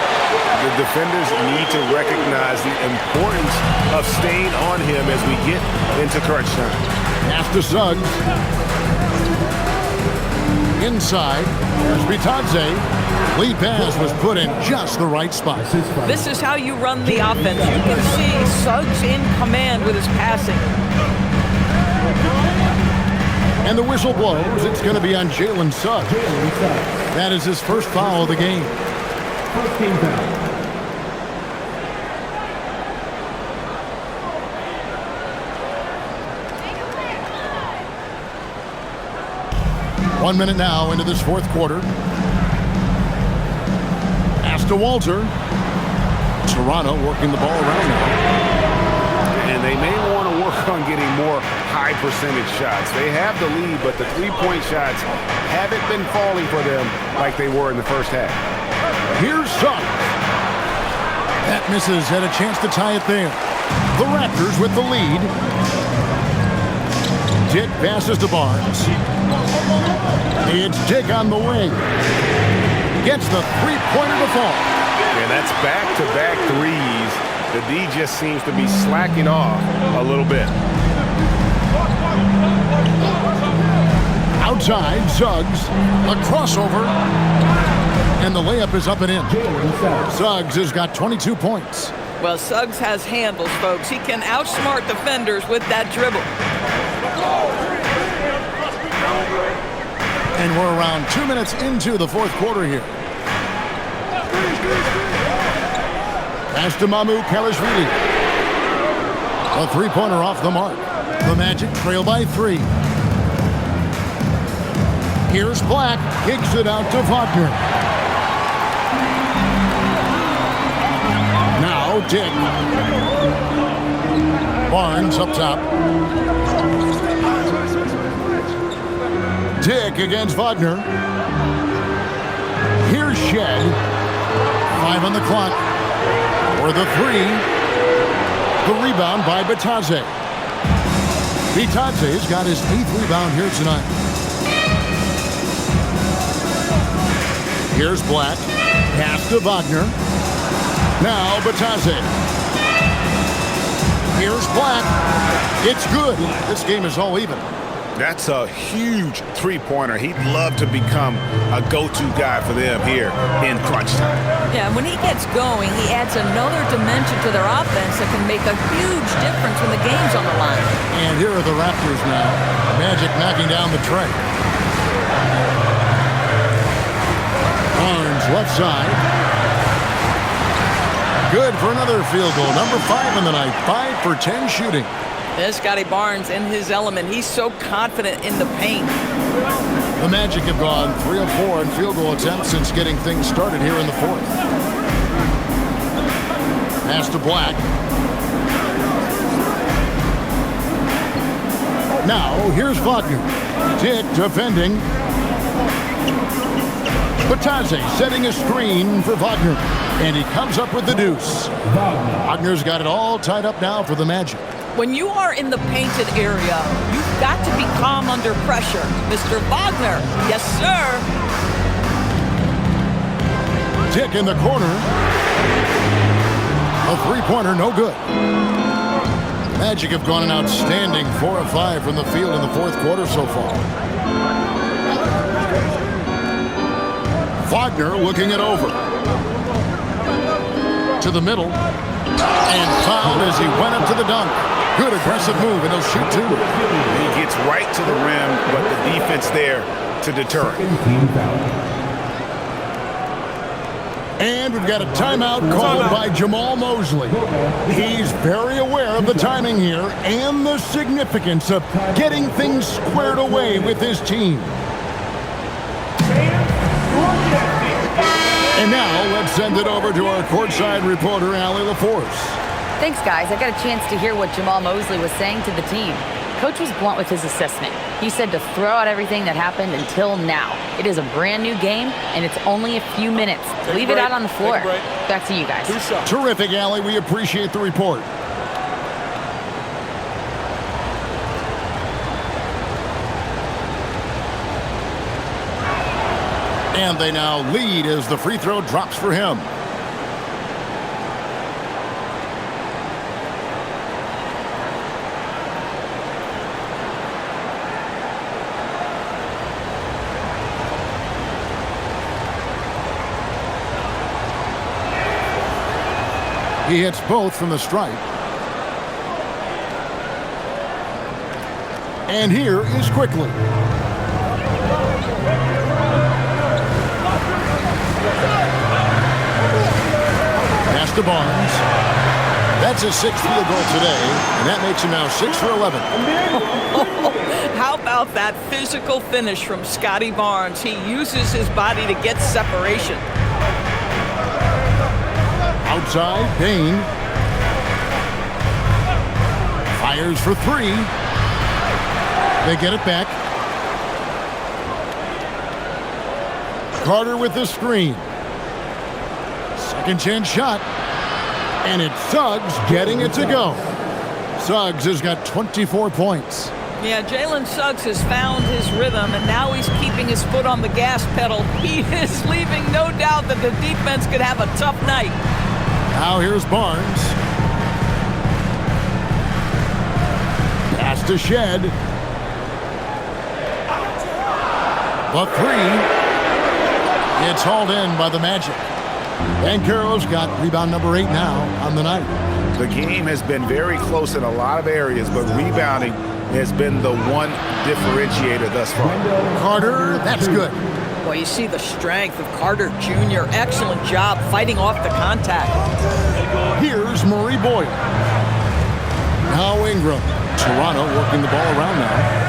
The defenders need to recognize the importance of staying on him as we get into crunch time. Pass to Suggs. Inside. Here's Bitadze. Lead pass was put in just the right spot. This is how you run the offense. You can see Suggs in command with his passing. And the whistle blows. It's going to be on Jalen Suggs. That is his first foul of the game. First team foul. 1 minute now into this fourth quarter. Pass to Walter. Toronto working the ball around now. And they may want to work on getting more high percentage shots. They have the lead, but the three-point shots haven't been falling for them like they were in the first half. Here's Suggs. That misses, had a chance to tie it there. The Raptors with the lead. Dick passes to Barnes. It's Dick on the wing. Gets the three-pointer to fall. And that's back-to-back threes. The D just seems to be slacking off a little bit. Outside, Suggs. A crossover. And the layup is up and in. Suggs has got 22 points. Well, Suggs has handles, folks. He can outsmart defenders with that dribble. And we're around 2 minutes into the fourth quarter here. Pass to Mamu Kelishvili. A three-pointer off the mark. The Magic trail by 3. Here's Black. Kicks it out to Wagner. Now Dick. Barnes up top. Dick against Wagner. Here's Shed. 5 on the clock. For the 3. The rebound by Bitadze. Bitadze's got his 8th rebound here tonight. Here's Black. Pass to Wagner. Now Bitadze. Here's Black. It's good. This game is all even. That's a huge three-pointer. He'd love to become a go-to guy for them here in crunch time. Yeah, when he gets going, he adds another dimension to their offense that can make a huge difference when the game's on the line. And here are the Raptors now. Magic knocking down the tray. Barnes left side. Good for another field goal. Number 5 in the night. 5 for 10 shooting. There's Scotty Barnes in his element. He's so confident in the paint. The Magic have gone 3 of 4 in field goal attempts since getting things started here in the fourth. Pass to Black. Now, here's Wagner. Dick defending. Bitadze setting a screen for Wagner. And he comes up with the deuce. Wagner's got it all tied up now for the Magic. When you are in the painted area, you've got to be calm under pressure. Mr. Wagner, yes, sir. Dick in the corner. A three-pointer, no good. Magic have gone an outstanding 4 of 5 from the field in the fourth quarter so far. Wagner looking it over. To the middle. And fouled as he went up to the dunk. Good aggressive move, and he'll shoot 2. He gets right to the rim, but the defense there to deter him. And we've got a timeout called by Jamal Mosley. He's very aware of the timing here and the significance of getting things squared away with his team. And now let's send it over to our courtside reporter, Allie LaForce. Thanks, guys. I got a chance to hear what Jamal Mosley was saying to the team. Coach was blunt with his assessment. He said to throw out everything that happened until now. It is a brand new game, and it's only a few minutes. Leave it out on the floor. Back to you guys. Terrific, Allie. We appreciate the report. And they now lead as the free throw drops for him. He hits both from the stripe. And here is Quickly. Pass to Barnes. That's his 6th field goal today, and that makes him now 6 for 11. How about that physical finish from Scotty Barnes? He uses his body to get separation. Outside, Payne. Fires for 3. They get it back. Carter with the screen. Second chance shot. And it's Suggs getting it to go. Suggs has got 24 points. Yeah, Jalen Suggs has found his rhythm, and now he's keeping his foot on the gas pedal. He is leaving no doubt that the defense could have a tough night. Now here's Barnes. Pass to Shed. The 3. It's hauled in by the Magic. Banchero's got rebound number 8 now on the night. The game has been very close in a lot of areas, but rebounding has been the one differentiator thus far. Carter, that's good. Well, you see the strength of Carter Jr. Excellent job fighting off the contact. Here's Murray Boyle. Now Ingram. Toronto working the ball around now.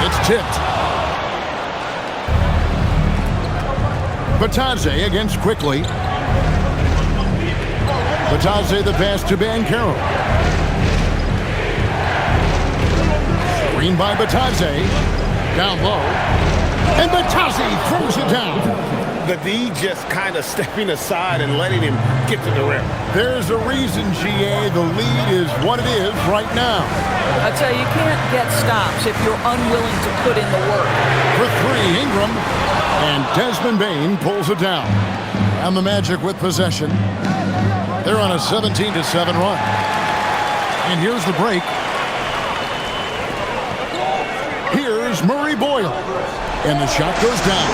It's tipped. Batadze against Quickly. Batadze the pass to Banchero. Screen by Batadze. Down low. And Batadze throws it down. The D just kind of stepping aside and letting him get to the rim. There's a reason, GA. The lead is what it is right now. I tell you, you can't get stops if you're unwilling to put in the work. For 3, Ingram. And Desmond Bane pulls it down. And the Magic with possession. They're on a 17-7 run. And here's the break. Here's Murray Boyle. And the shot goes down.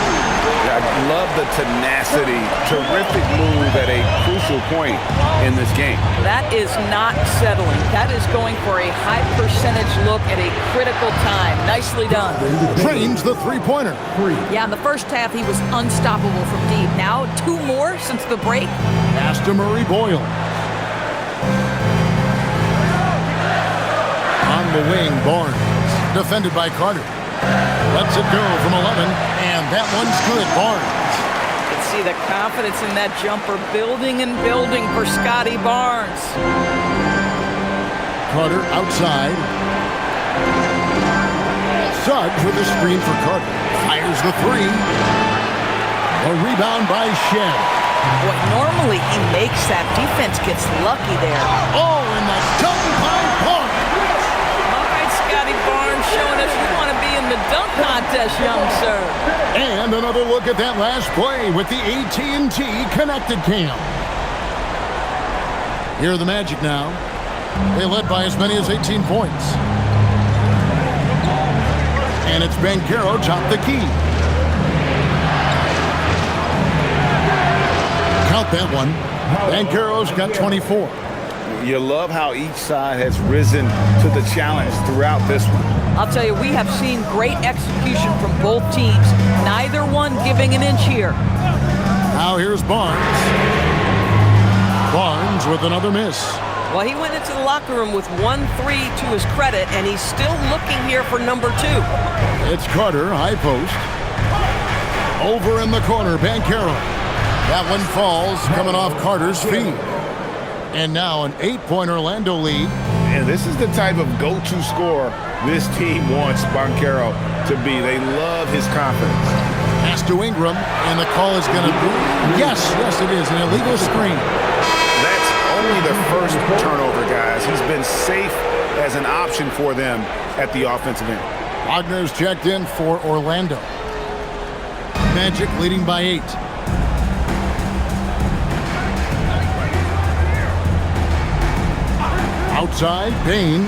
I love the tenacity. Terrific move at a crucial point in this game. That is not settling. That is going for a high percentage look at a critical time. Nicely done. Trains the three-pointer. Yeah, in the first half, he was unstoppable from deep. Now, 2 more since the break. Pass to Murray Boyle. On the wing, Barnes. Defended by Carter. Lets it go from 11, and that one's good. Barnes. You can see the confidence in that jumper building and building for Scotty Barnes. Carter outside. Suggs with a screen for Carter. Fires the 3. A rebound by Shed. Boy, normally he makes that. Defense gets lucky there. Oh, and the dunk by Barnes. All right, Scotty Barnes showing us you want to be in the dunk contest, young sir. And another look at that last play with the AT&T Connected Cam. Here are the Magic now. They led by as many as 18 points. And it's Banchero top the key. Count that one. Banchero's got 24. You love how each side has risen to the challenge throughout this one. I'll tell you, we have seen great execution from both teams. Neither one giving an inch here. Now here's Barnes. Barnes with another miss. Well, he went into the locker room with 1-3 to his credit, and he's still looking here for number 2. It's Carter, high post. Over in the corner, Banchero. That one falls, coming off Carter's feet. And now an 8-point Orlando lead. And this is the type of go-to scorer this team wants Banchero to be. They love his confidence. Pass to Ingram, and the call is going to be, yes, it is, an illegal screen. That's only the first turnover, guys. He's been safe as an option for them at the offensive end. Wagner's checked in for Orlando. Magic leading by 8. Outside, Payne.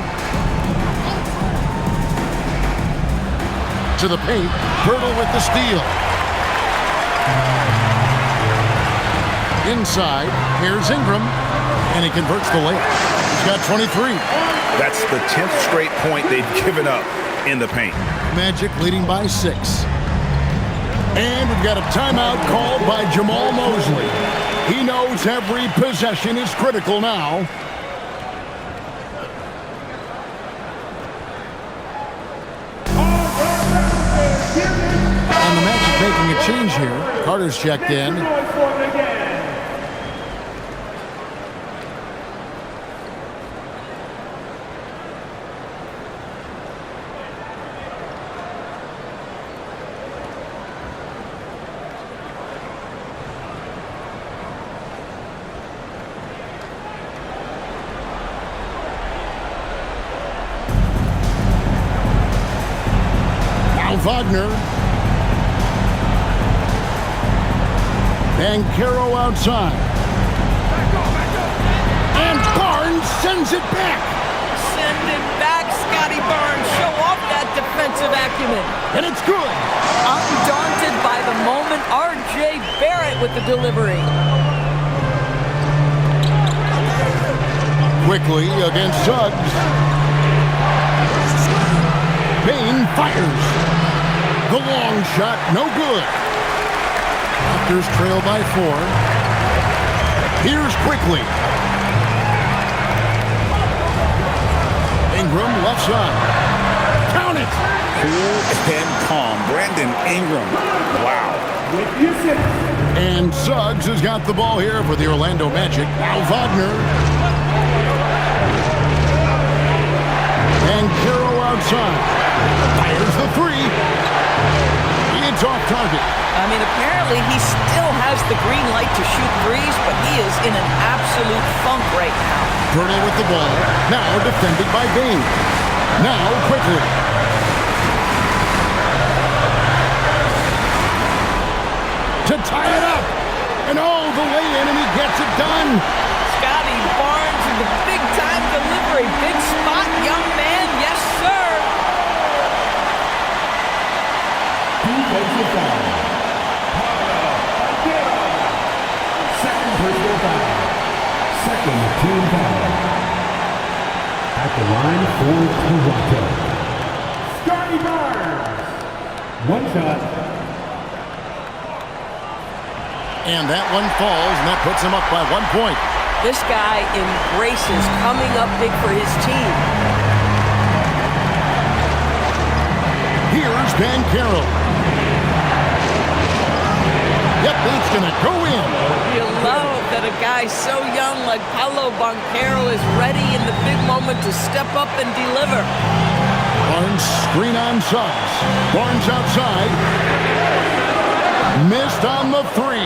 To the paint, Pirtle with the steal. Inside, here's Ingram, and he converts the layup. He's got 23. That's the 10th straight point they've given up in the paint. Magic leading by 6. And we've got a timeout called by Jamal Mosley. He knows every possession is critical now. And the Magic making a change here. Carter's checked in. Wagner. Banchero outside. And Barnes sends it back. Send it back, Scotty Barnes. Show off that defensive acumen. And it's good. Undaunted by the moment, R.J. Barrett with the delivery. Quickly against Suggs. Payne fires. The long shot, no good. Raptors trail by 4. Here's quickly. Ingram left side. Count it. Cool and calm. Brandon Ingram. Wow. And Suggs has got the ball here for the Orlando Magic. Now Wagner. And Banchero outside. Fires the 3. It's off target. I mean, apparently he still has the green light to shoot threes, but he is in an absolute funk right now. Pirtle with the ball. Now defended by Bain. Now quickly. To tie it up. And oh, the lay-in, and he gets it done. Scotty Barnes in the big-time delivery. Big spot, young man. Yes, sir. Defensive foul. Second personal foul. Second team foul. At the line for Toronto. Scotty Barnes. One shot. And that one falls, and that puts him up by 1 point. This guy embraces coming up big for his team. Here's Banchero. Yep, it's going to go in. You love that a guy so young like Paolo Banchero is ready in the big moment to step up and deliver. Barnes screen on Suggs. Barnes outside. Missed on the 3.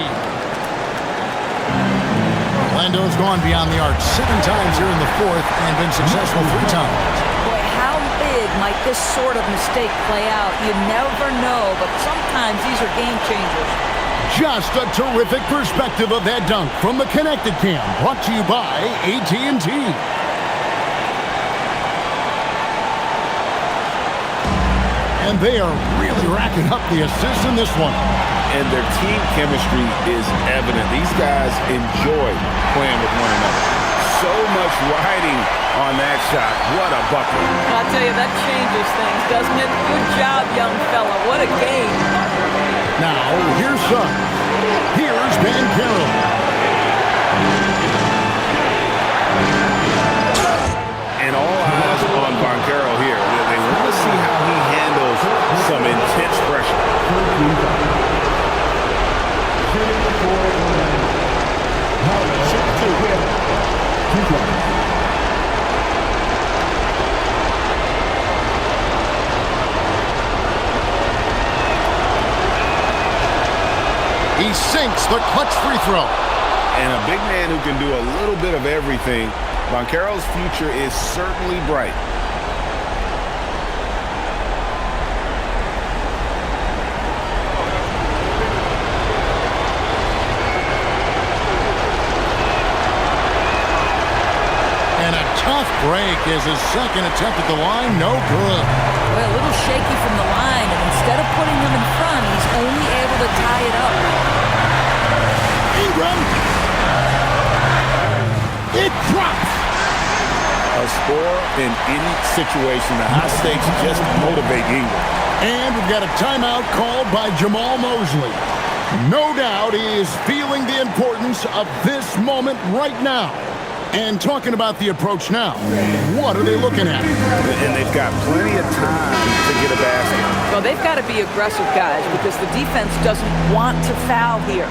Orlando's gone beyond the arc 7 times here in the 4th and been successful 3 times. Boy, how big might this sort of mistake play out? You never know, but sometimes these are game changers. Just a terrific perspective of that dunk from the Connecticut cam, brought to you by AT&T. And they are really racking up the assists in this one. And their team chemistry is evident. These guys enjoy playing with one another. So much much riding on that shot. What a bucket. I'll tell you, that changes things, doesn't it? Good job, young fella. What a game. Now, here's Sun. Here's Bankero. And all eyes on Bankero here. They want to see how he handles some intense pressure. He sinks the clutch free throw. And a big man who can do a little bit of everything. Bankero's future is certainly bright. And a tough break is his second attempt at the line. No good. Well, a little shaky from the line, and instead of putting him in front, he's only able to tie it up. Ingram. It drops. A score in any situation, the high stakes just motivate Ingram. And we've got a timeout called by Jamal Mosley. No doubt he is feeling the importance of this moment right now. And talking about the approach now, what are they looking at? And they've got plenty of time to get a basket. Well, they've got to be aggressive, guys, because the defense doesn't want to foul here.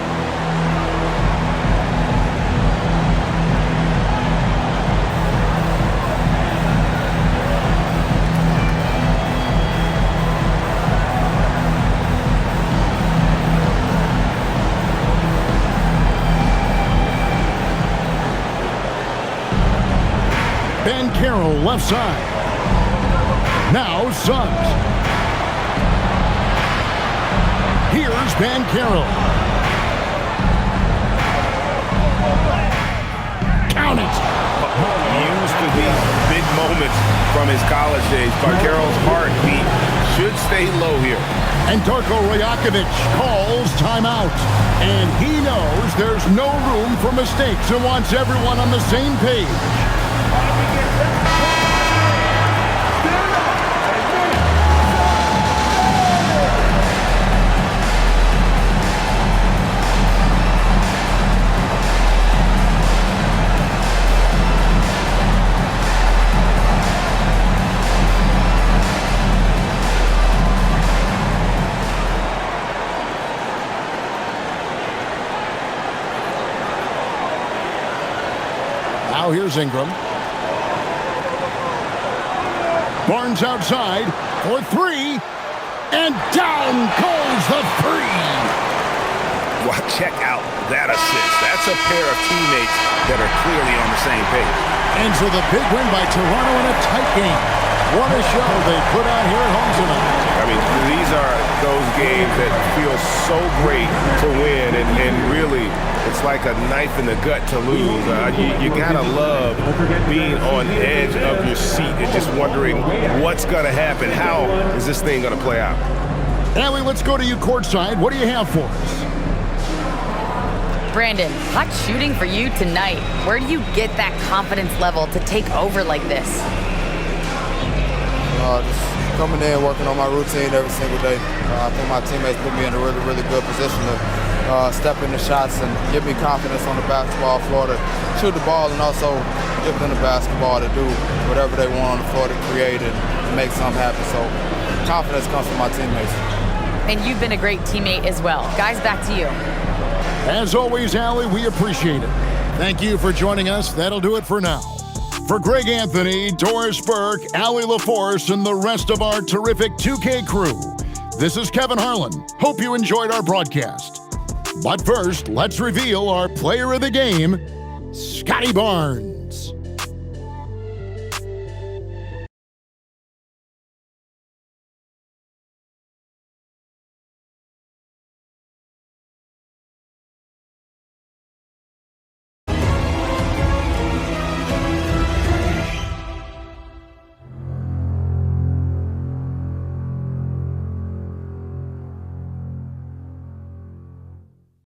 Bankero left side. Now Suggs. Here's Bankero. Count it. Used to these big moments from his college days. Bankero's heartbeat should stay low here. And Darko Rajakovic calls timeout. And he knows there's no room for mistakes and wants everyone on the same page. Now here's Ingram. Barnes outside for three. And down goes the three. Well, check out that assist. That's a pair of teammates that are clearly on the same page. And so the big win by Toronto in a tight game. What a show they put out here at home tonight. I mean, these are those games that feel so great to win, and really, it's like a knife in the gut to lose. You gotta love being on the edge of your seat and just wondering what's gonna happen. How is this thing gonna play out? Allie, let's go to you courtside. What do you have for us? Brandon, hot shooting for you tonight. Where do you get that confidence level to take over like this? Just coming in, working on my routine every single day. I think my teammates put me in a really, really good position to step in the shots and give me confidence on the basketball floor to shoot the ball, and also give them the basketball to do whatever they want on the floor to create and make something happen. So confidence comes from my teammates. And you've been a great teammate as well. Guys, back to you. As always, Allie, we appreciate it. Thank you for joining us. That'll do it for now. For Greg Anthony, Doris Burke, Allie LaForce, and the rest of our terrific 2K crew, this is Kevin Harlan. Hope you enjoyed our broadcast. But first, let's reveal our player of the game, Scotty Barnes.